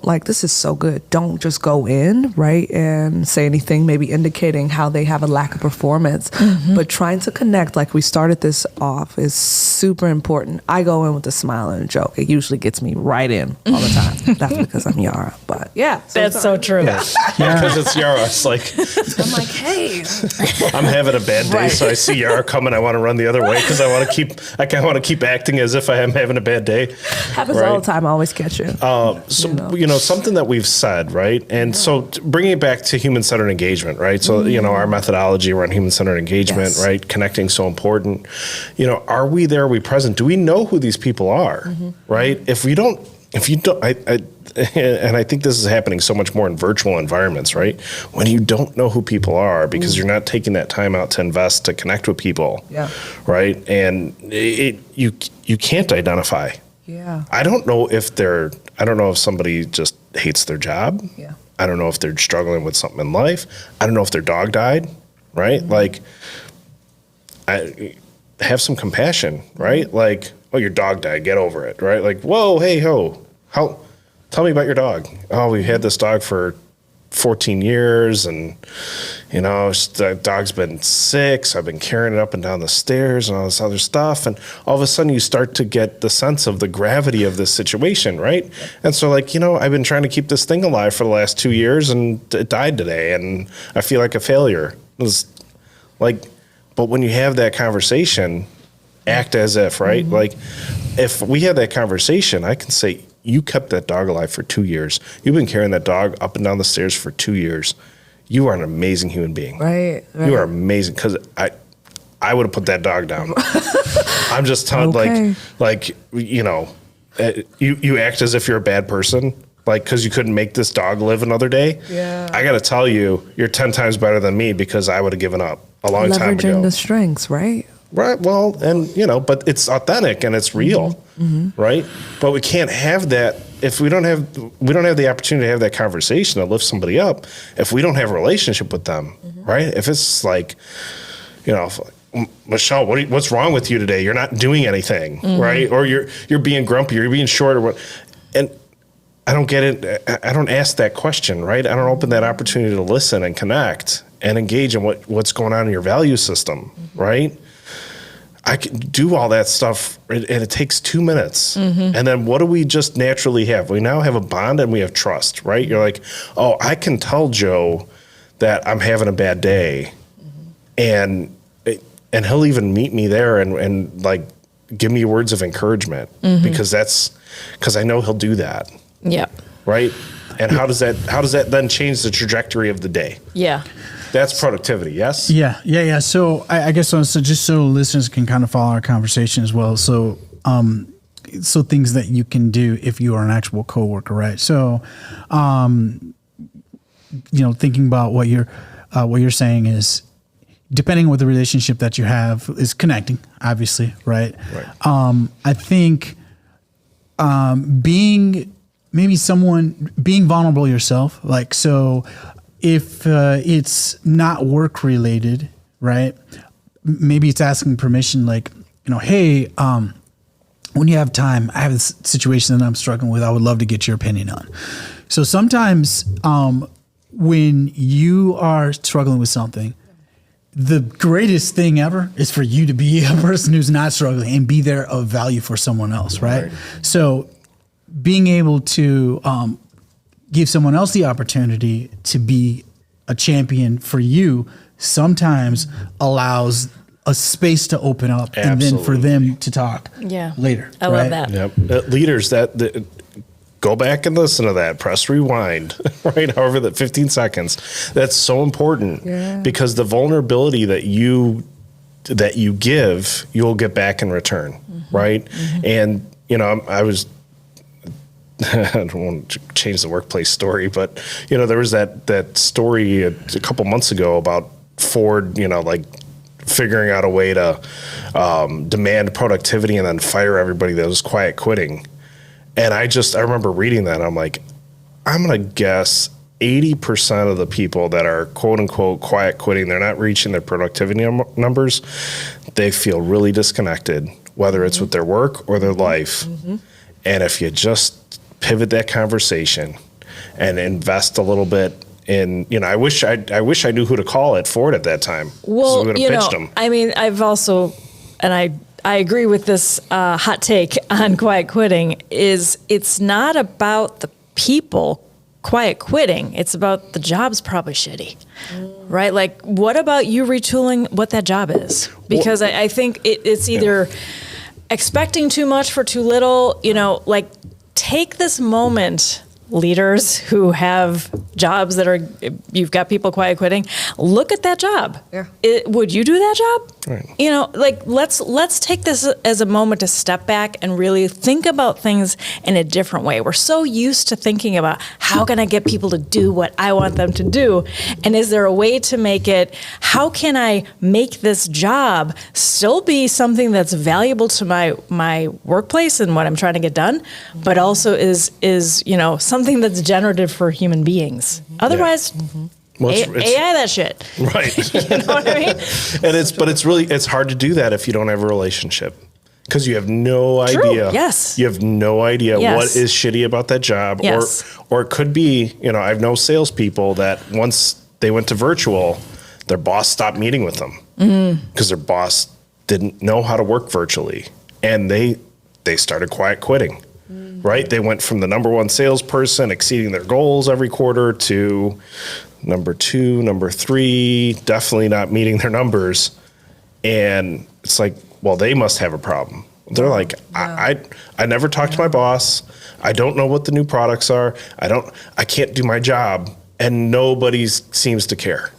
like, this is so good. Don't just go in, right, and say anything, maybe indicating how they have a lack of performance. But trying to connect, like we started this off, is super important. I go in with a smile and a joke. It usually gets me right in all the time. That's because I'm Yara. But yeah. That's so true. Because it's Yara. It's like, I'm like, hey. I'm having a bad day, Right. so I see Yara coming. I want to run the other way because I want to keep acting as if I am having a bad day. Happens all the time. I always catch you. Something that we've said, right? And so bringing it back to human-centered engagement, right? So, our methodology around human-centered engagement, Yes. right? Connecting so important. Are we there? Are we present? Do we know who these people are, right? If you don't, and I think this is happening so much more in virtual environments, right? When you don't know who people are because you're not taking that time out to invest, to connect with people, right? And you can't identify. Yeah. I don't know if somebody just hates their job. Yeah. I don't know if they're struggling with something in life. I don't know if their dog died, right? Like, I have some compassion, right? Like, oh, your dog died, get over it, right? Like, whoa, hey, ho, tell me about your dog. Oh, we had this dog for 14 years and, the dog's been sick, so I've been carrying it up and down the stairs and all this other stuff. And all of a sudden you start to get the sense of the gravity of this situation, right? And so I've been trying to keep this thing alive for the last 2 years and it died today and I feel like a failure. It was like, but when you have that conversation, act as if, right? Like if we had that conversation, I can say, you kept that dog alive for 2 years. You've been carrying that dog up and down the stairs for 2 years. You are an amazing human being. Right. You are amazing because I would have put that dog down. I'm just telling, you act as if you're a bad person, like because you couldn't make this dog live another day. Yeah. I got to tell you, you're 10 times better than me because I would have given up a long time ago. Leveraging the strengths, right? Right. Well, and but it's authentic and it's real, right? But we can't have that if we don't have the opportunity to have that conversation to lift somebody up. If we don't have a relationship with them, right? If it's like, Michelle, what's wrong with you today? You're not doing anything, right? Or you're being grumpy, or you're being short, or what? And I don't get it. I don't ask that question, right? I don't open that opportunity to listen and connect and engage in what's going on in your value system, right? I can do all that stuff, and it takes 2 minutes. And then what do we just naturally have? We now have a bond and we have trust, right? You're like, oh, I can tell Joe that I'm having a bad day, and he'll even meet me there and like give me words of encouragement because I know he'll do that. Yeah. Right. And how does that then change the trajectory of the day? Yeah. That's productivity, yes? Yeah. So I guess so just so listeners can kind of follow our conversation as well. So things that you can do if you are an actual coworker, right? So, thinking about what you're saying is, depending on what the relationship that you have is connecting, obviously, right? Right. I think being vulnerable yourself, like so. If it's not work related, right? Maybe it's asking permission, like, hey, when you have time, I have this situation that I'm struggling with. I would love to get your opinion on. So sometimes when you are struggling with something, the greatest thing ever is for you to be a person who's not struggling and be there of value for someone else, right? So being able to give someone else the opportunity to be a champion for you sometimes allows a space to open up and then for them to talk later. I love that. Yep. Leaders that go back and listen to that, press rewind, right? However, that 15 seconds, that's so important because the vulnerability that you give, you'll get back in return. Right. And, I was, I don't want to change the workplace story, but there was that story a couple months ago about Ford, figuring out a way to demand productivity and then fire everybody that was quiet quitting. And I remember reading that. I'm like, I'm going to guess 80% of the people that are quote unquote quiet quitting, they're not reaching their productivity numbers. They feel really disconnected, whether it's with their work or their life. And if you just pivot that conversation and invest a little bit in, I wish I knew who to call at Ford at that time. Well, we would have pitched them. I mean, I've also, and I agree with this hot take on quiet quitting, is it's not about the people quiet quitting. It's about the job's probably shitty, right? Like, what about you retooling what that job is? Because I think it's either expecting too much for too little, like take this moment, leaders who have jobs that are, you've got people quiet quitting, look at that job. Yeah. Would you do that job? Right. Like let's take this as a moment to step back and really think about things in a different way. We're so used to thinking about how can I get people to do what I want them to do? And is there a way to make it, how can I make this job still be something that's valuable to my workplace and what I'm trying to get done, but also is something that's generative for human beings. Otherwise, Well, AI that shit. Right. You know what I mean? And it's hard to do that if you don't have a relationship, because you have no idea. Yes. You have no idea Yes. what is shitty about that job. Yes. Or it could be, I know salespeople that once they went to virtual, their boss stopped meeting with them because their boss didn't know how to work virtually. And they started quiet quitting. Right? They went from the number one salesperson exceeding their goals every quarter to number 2, number 3, definitely not meeting their numbers. And it's like, well, they must have a problem. They're like, I never talked to my boss. I don't know what the new products are. I can't do my job. And nobody seems to care.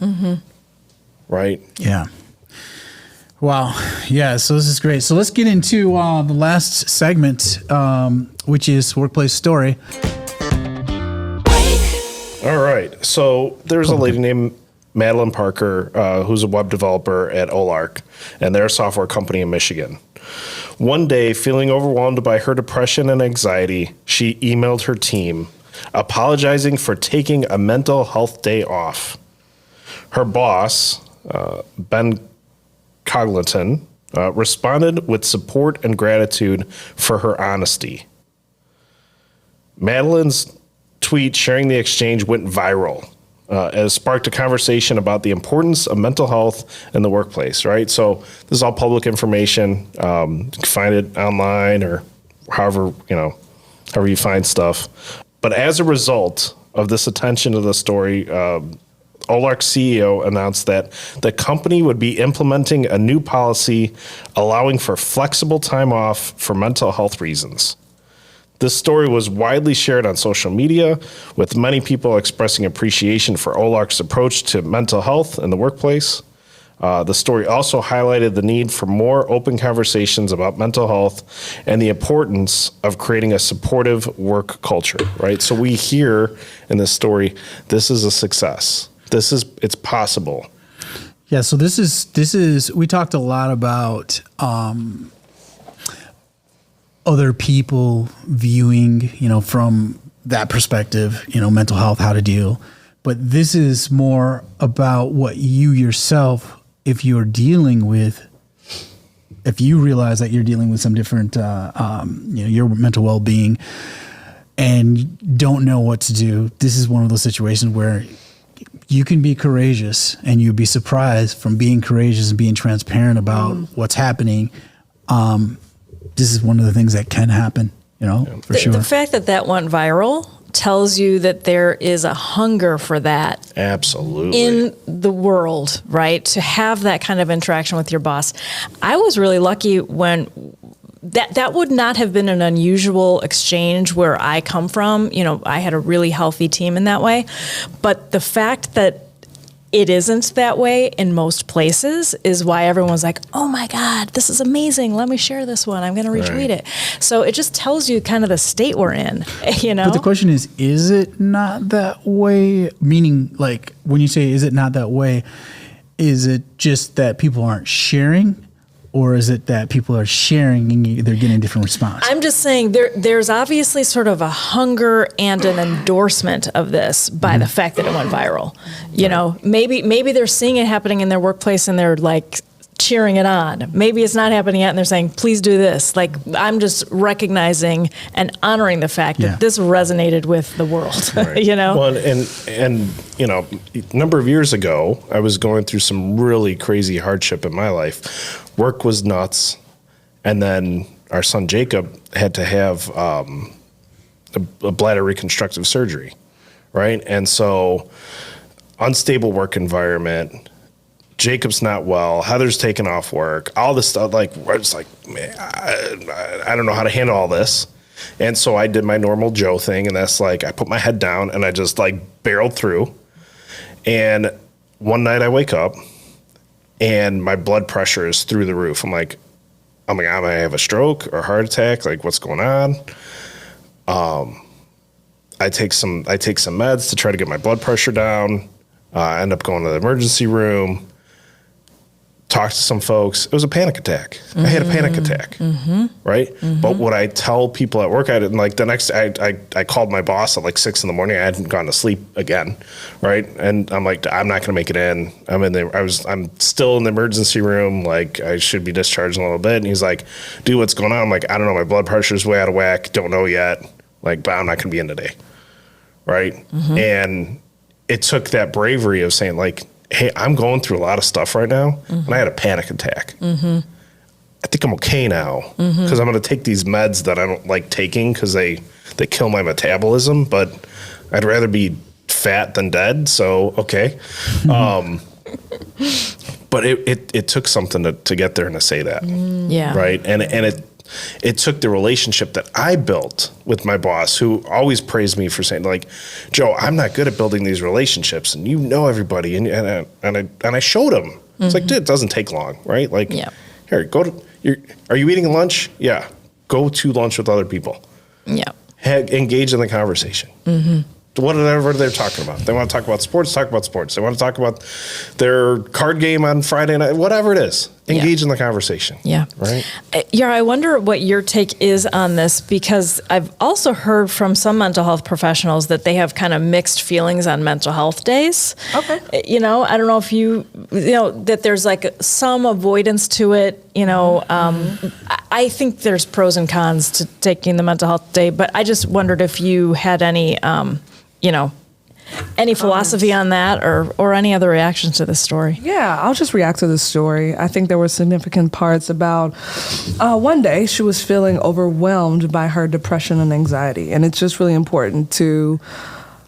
Right? Yeah. Wow. Yeah. So this is great. So let's get into the last segment, which is Workplace Story. All right. So there's a lady named Madeline Parker, who's a web developer at Olark, and they're a software company in Michigan. One day, feeling overwhelmed by her depression and anxiety, she emailed her team, apologizing for taking a mental health day off. Her boss, Ben Cogleton, responded with support and gratitude for her honesty. Madeline's tweet sharing the exchange went viral, as sparked a conversation about the importance of mental health in the workplace, right? So this is all public information. You can find it online or however you find stuff. But as a result of this attention to the story, Olark's CEO announced that the company would be implementing a new policy allowing for flexible time off for mental health reasons. This story was widely shared on social media, with many people expressing appreciation for Olark's approach to mental health in the workplace. The story also highlighted the need for more open conversations about mental health and the importance of creating a supportive work culture, right? So we hear in this story, this is a success. It's possible. Yeah. So this is, we talked a lot about, other people viewing, from that perspective, mental health, how to deal. But this is more about what you yourself, if you realize that you're dealing with some different, your mental well-being and don't know what to do. This is one of those situations where you can be courageous, and you'd be surprised from being courageous and being transparent about what's happening. This is one of the things that can happen, for sure. The fact that went viral tells you that there is a hunger for that. Absolutely. In the world, right? To have that kind of interaction with your boss. I was really lucky when that would not have been an unusual exchange where I come from. I had a really healthy team in that way. But the fact that it isn't that way in most places is why everyone's like, oh my God, this is amazing. Let me share this one. I'm going to retweet it. So it just tells you kind of the state we're in, But the question is it not that way? Meaning, like, when you say, is it not that way? Is it just that people aren't sharing? or is it that people are sharing and they're getting a different response? I'm just saying there's obviously sort of a hunger and an endorsement of this by the fact that it went viral. You know, maybe they're seeing it happening in their workplace and they're like cheering it on. Maybe it's not happening yet and they're saying, please do this. Like, I'm just recognizing and honoring the fact that this resonated with the world, you know? Well, and you know, a number of years ago, I was going through some really crazy hardship in my life. Work was nuts. And then our son Jacob had to have a bladder reconstructive surgery, right? And so unstable work environment, Jacob's not well, Heather's taking off work, all this stuff. Like, we're just like, man, I don't know how to handle all this. And so I did my normal Joe thing, and that's like, I put my head down and I just like barreled through. And one night I wake up and my blood pressure is through the roof. I'm like, I have a stroke or a heart attack. Like, what's going on? I take some meds to try to get my blood pressure down. I end up going to the emergency room. Talked to some folks. It was a panic attack. I had a panic attack, right? But what I tell people at work, I didn't like the next. I called my boss at like 6 a.m. I hadn't gone to sleep again, right? And I'm like, I'm not gonna make it in. I'm in there. I'm still in the emergency room. Like, I should be discharged in a little bit. And he's like, dude, what's going on? I'm like, I don't know. My blood pressure's way out of whack. Don't know yet. Like, but I'm not gonna be in today, right? And it took that bravery of saying like, hey, I'm going through a lot of stuff right now, and I had a panic attack. I think I'm okay now because I'm going to take these meds that I don't like taking because they kill my metabolism, but I'd rather be fat than dead, so okay. But it took something to get there and to say that, right? And it took the relationship that I built with my boss, who always praised me for saying, like, Joe, I'm not good at building these relationships, and you know everybody, and I showed him. It's like, dude, it doesn't take long, right? Like, here, are you eating lunch? Yeah, go to lunch with other people. Yeah, engage in the conversation. Whatever they're talking about. They want to talk about sports, talk about sports. They want to talk about their card game on Friday night, whatever it is. Engage in the conversation. Yeah. Right? Yara, I wonder what your take is on this, because I've also heard from some mental health professionals that they have kind of mixed feelings on mental health days. Okay. You know, I don't know if you know, that there's like some avoidance to it. You know, I think there's pros and cons to taking the mental health day, but I just wondered if you had any, you know, any philosophy on that or any other reactions to this story? Yeah, I'll just react to this story. I think there were significant parts about one day she was feeling overwhelmed by her depression and anxiety. And it's just really important to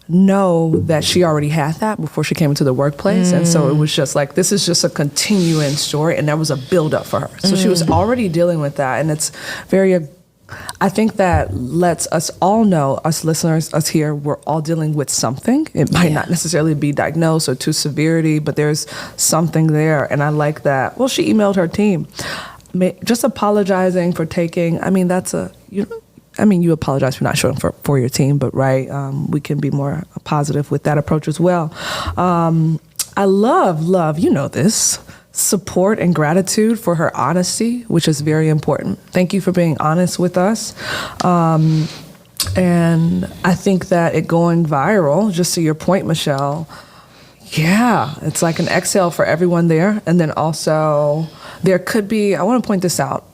know that she already had that before she came into the workplace. And so it was just like, this is just a continuing story. And there was a buildup for her. So she was already dealing with that. And it's very I think that lets us all know, us listeners, us here, we're all dealing with something. It might not necessarily be diagnosed or to severity, but there's something there. And I like that. Well, she emailed her team. Just apologizing for taking, I mean, you apologize for not showing for your team, but we can be more positive with that approach as well. I love, you know this, support and gratitude for her honesty, which is very important. Thank you for being honest with us. And I think that it going viral, just to your point, Michelle, it's like an exhale for everyone there. And then also there could be, I want to point this out,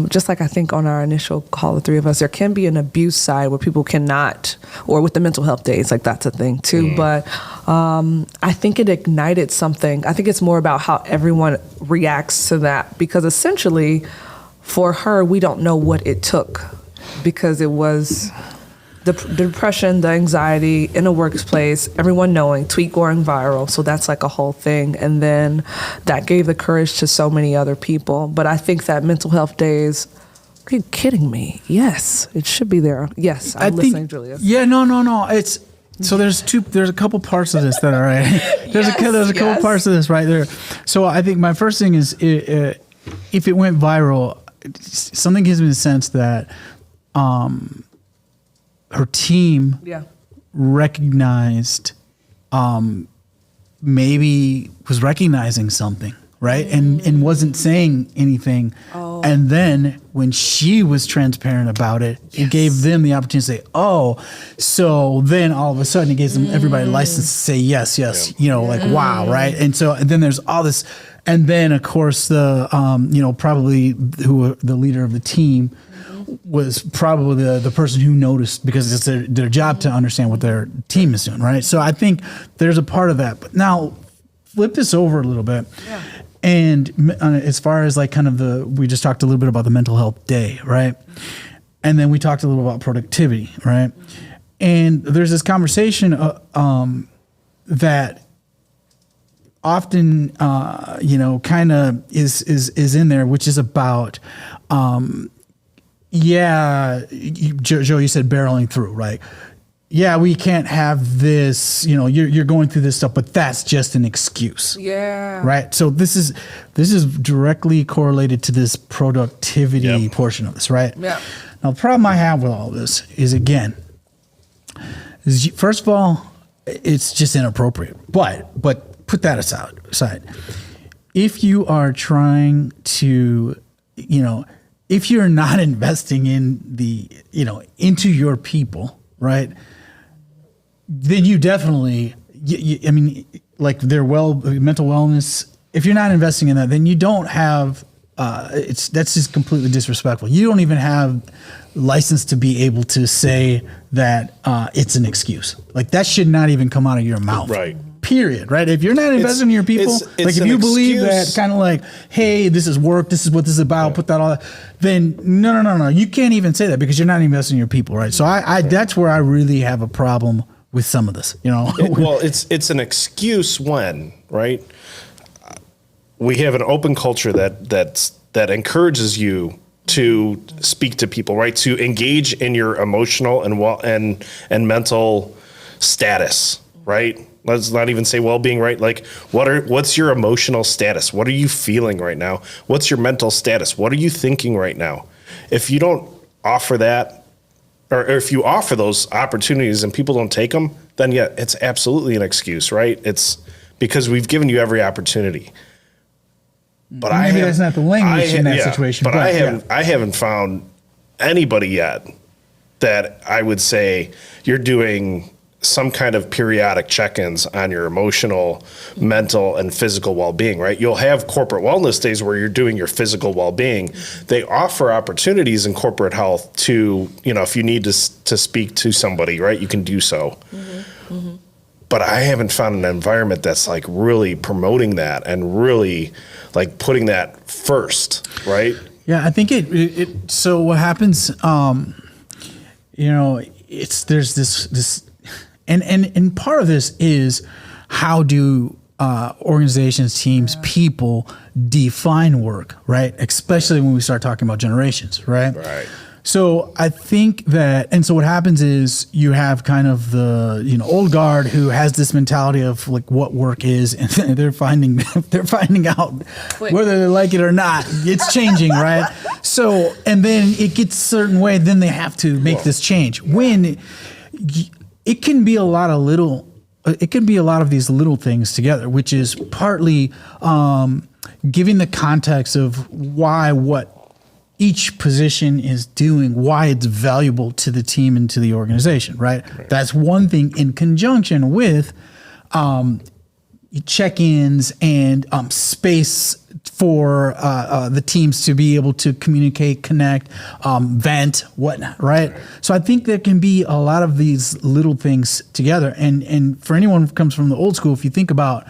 just like I think on our initial call, the three of us, there can be an abuse side where people cannot, or with the mental health days, like that's a thing too. But I think it ignited something. I think it's more about how everyone reacts to that, because essentially for her, we don't know what it took, because it was the depression, the anxiety in a workplace, everyone knowing, tweet going viral. So that's like a whole thing. And then that gave the courage to so many other people. But I think that mental health days, are you kidding me? Yes, it should be there. Yes, I'm listening, Julius. Yeah, no. It's so there's a couple parts of this that are right. There's a couple parts of this right there. So I think my first thing is if it went viral, something gives me the sense that her team recognized, maybe was recognizing something, right? And wasn't saying anything. Oh. And then when she was transparent about it, it gave them the opportunity to say, oh, so then all of a sudden it gives them everybody a license to say yes, like, wow, right? And so and then there's all this, and then of course the, probably the leader of the team was probably the person who noticed, because it's their job to understand what their team is doing, right? So I think there's a part of that. But now flip this over a little bit. Yeah. And as far as like kind of we just talked a little bit about the mental health day, right? And then we talked a little about productivity, right? And there's this conversation that often, kind of is in there, which is about, Joe, you said barreling through, right? Yeah, we can't have this, you're going through this stuff, but that's just an excuse. Yeah. Right. So this is directly correlated to this productivity portion of this, right? Yeah. Now, the problem I have with all this is, again, first of all, it's just inappropriate. But put that aside. If you are trying to, if you're not investing in into your people, right? Then you definitely, like their mental wellness. If you're not investing in that, then you don't have. That's just completely disrespectful. You don't even have license to be able to say that it's an excuse. Like that should not even come out of your mouth. Right. Period. Right. If you're not investing in your people, like if you believe that kind of like, hey, this is work, this is what this is about, put that all, then no. You can't even say that because you're not investing in your people. Right. So I that's where I really have a problem with some of this, it's an excuse when, right? We have an open culture that encourages you to speak to people, right? To engage in your emotional and mental status, right? Let's not even say well-being, right? Like what's your emotional status? What are you feeling right now? What's your mental status? What are you thinking right now? If you don't offer that, or if you offer those opportunities and people don't take them, then it's absolutely an excuse, right? It's because we've given you every opportunity. But maybe that's not the language in that situation. But I haven't found anybody yet that I would say you're doing some kind of periodic check-ins on your emotional, mental, and physical well-being, right? You'll have corporate wellness days where you're doing your physical well-being. They offer opportunities in corporate health to, if you need to speak to somebody, right, you can do so. Mm-hmm. Mm-hmm. But I haven't found an environment that's like really promoting that and really like putting that first, right? Yeah, I think it so what happens, there's this and part of this is how do organizations, teams, people define work, right? Especially when we start talking about generations, right? Right. So I think that, and so what happens is you have kind of the old guard who has this mentality of like what work is, and they're finding out whether they like it or not. It's changing, right? So and then it gets a certain way, then they have to make this change. When it can be a lot of these little things together, which is partly giving the context of what each position is doing, why it's valuable to the team and to the organization, right? That's one thing in conjunction with check-ins and space for the teams to be able to communicate, connect, vent, whatnot, right? So I think there can be a lot of these little things together. And for anyone who comes from the old school, if you think about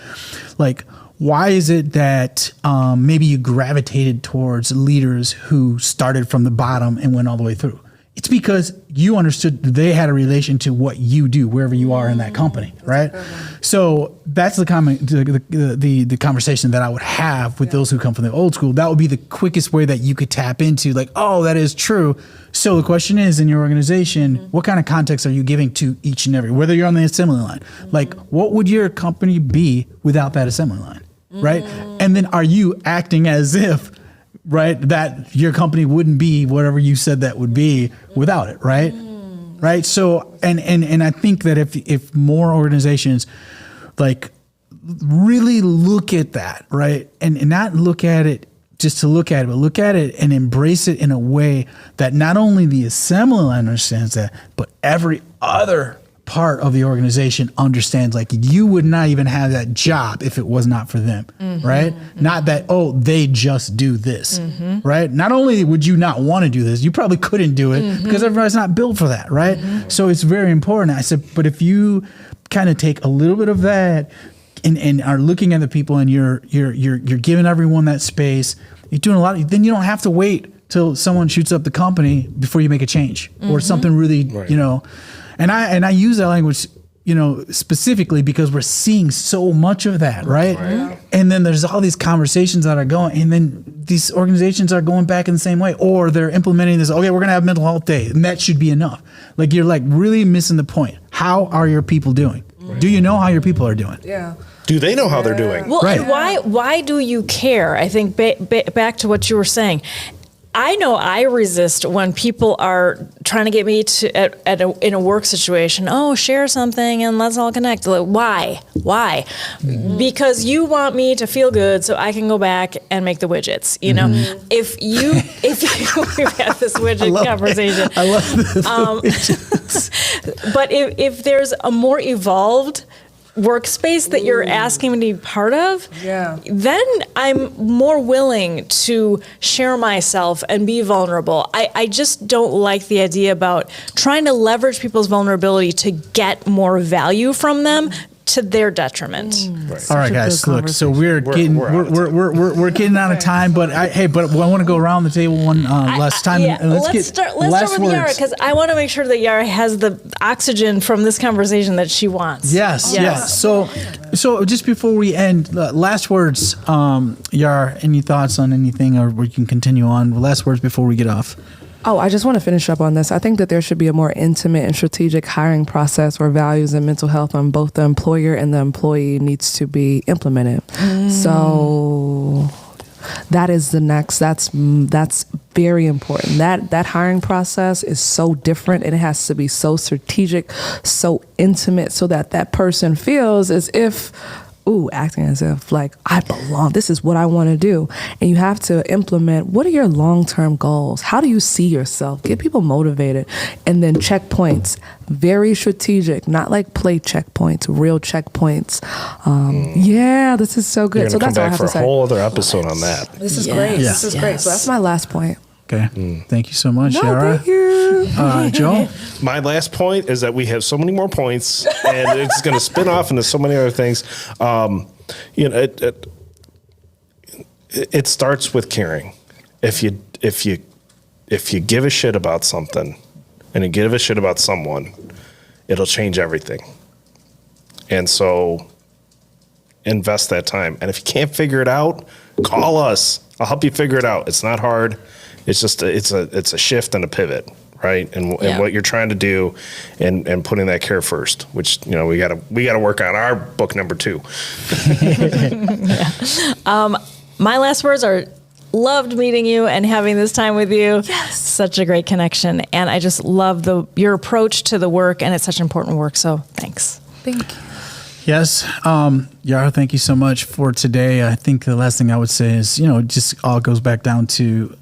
like, why is it that maybe you gravitated towards leaders who started from the bottom and went all the way through? It's because you understood they had a relation to what you do wherever you are in that company, right? So that's the conversation that I would have with those who come from the old school. That would be the quickest way that you could tap into like, oh, that is true. So the question is, in your organization, what kind of context are you giving to each and every, whether you're on the assembly line, like what would your company be without that assembly line, right? And then are you acting as if, right, that your company wouldn't be whatever you said that would be without it, right? Right. So, and I think that if more organizations like really look at that, right? And not look at it just to look at it, but look at it and embrace it in a way that not only the assembly understands that, but every other part of the organization understands, like, you would not even have that job if it was not for them, right? Not that, oh, they just do this, right? Not only would you not want to do this, you probably couldn't do it because everybody's not built for that, right? So it's very important. I said, but if you kind of take a little bit of that and are looking at the people and you're giving everyone that space, you're doing a lot, then you don't have to wait till someone shoots up the company before you make a change or something really, you know. And I use that language, you know, specifically because we're seeing so much of that, right? And then there's all these conversations that are going, and then these organizations are going back in the same way, or they're implementing this, okay, we're going to have mental health day, and that should be enough. Like, you're like really missing the point. How are your people doing? Do you know how your people are doing? Yeah. Do they know how they're doing? Well, Right. and why do you care? I think back to what you were saying. I know I resist when people are trying to get me to in a work situation. Oh, share something and let's all connect. Like, why? Because you want me to feel good so I can go back and make the widgets. You know, if you we've had this widget conversation. I love this. But if there's a more evolved workspace that you're asking me to be part of, then I'm more willing to share myself and be vulnerable. I just don't like the idea about trying to leverage people's vulnerability to get more value from them to their detriment. All right, guys. Look, so we're getting out of time, but I want to go around the table one last time. And Let's start with Yara, because I want to make sure that Yara has the oxygen from this conversation that she wants. Yes. So just before we end, last words, Yara. Any thoughts on anything, or we can continue on? Last words before we get off. Oh, I just want to finish up on this. I think that there should be a more intimate and strategic hiring process where values and mental health on both the employer and the employee needs to be implemented. So that is the next. That's very important. That hiring process is so different, and it has to be so strategic, so intimate, so that person feels as if, acting as if like I belong. This is what I want to do. And you have to implement, what are your long-term goals? How do you see yourself? Get people motivated. And then checkpoints, very strategic, not like play checkpoints, real checkpoints. Yeah, this is so good. You're so gonna that's come all I back have for to a say. whole other episode on that. This is great. Yeah. This is great. So that's my last point. Okay. Thank you so much, Yara. Thank you. Joe? My last point is that we have so many more points, and it's going to spin off into so many other things. It starts with caring. If you give a shit about something, and you give a shit about someone, it'll change everything. And so, invest that time. And if you can't figure it out, call us. I'll help you figure it out. It's not hard. It's just it's a shift and a pivot, right? And what you're trying to do, and putting that care first, which we gotta work on our book number 2. My last words are: loved meeting you and having this time with you. Yes, such a great connection, and I just love your approach to the work, and it's such important work. So thanks. Thank you. Yes. Yara, thank you so much for today. I think the last thing I would say is, it just all goes back down to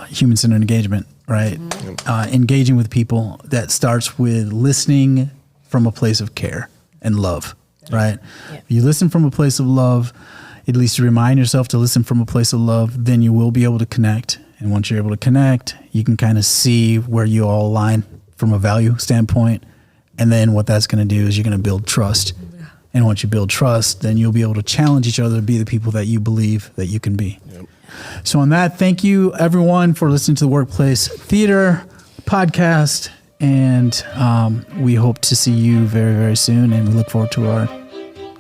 human-centered engagement, right? Engaging with people that starts with listening from a place of care and love, right? Yeah. If you listen from a place of love, at least you remind yourself to listen from a place of love, then you will be able to connect. And once you're able to connect, you can kind of see where you all align from a value standpoint. And then what that's going to do is you're going to build trust. And once you build trust, then you'll be able to challenge each other to be the people that you believe that you can be. Yep. So on that, thank you everyone for listening to the Workplace Theater podcast. And we hope to see you very, very soon. And we look forward to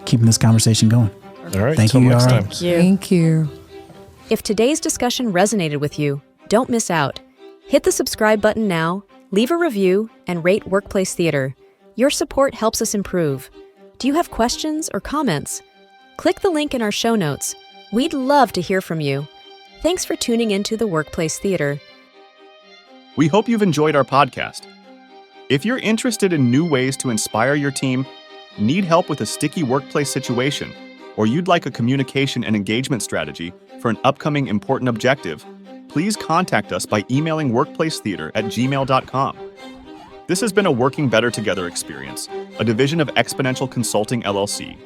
keeping this conversation going. All right. Thank you, next Yara. time. Thank you. If today's discussion resonated with you, don't miss out. Hit the subscribe button now, leave a review, and rate Workplace Theater. Your support helps us improve. Do you have questions or comments? Click the link in our show notes. We'd love to hear from you. Thanks for tuning into the Workplace Theater. We hope you've enjoyed our podcast. If you're interested in new ways to inspire your team, need help with a sticky workplace situation, or you'd like a communication and engagement strategy for an upcoming important objective, please contact us by emailing workplacetheater@gmail.com. This has been a Working Better Together experience, a division of Exponential Consulting LLC,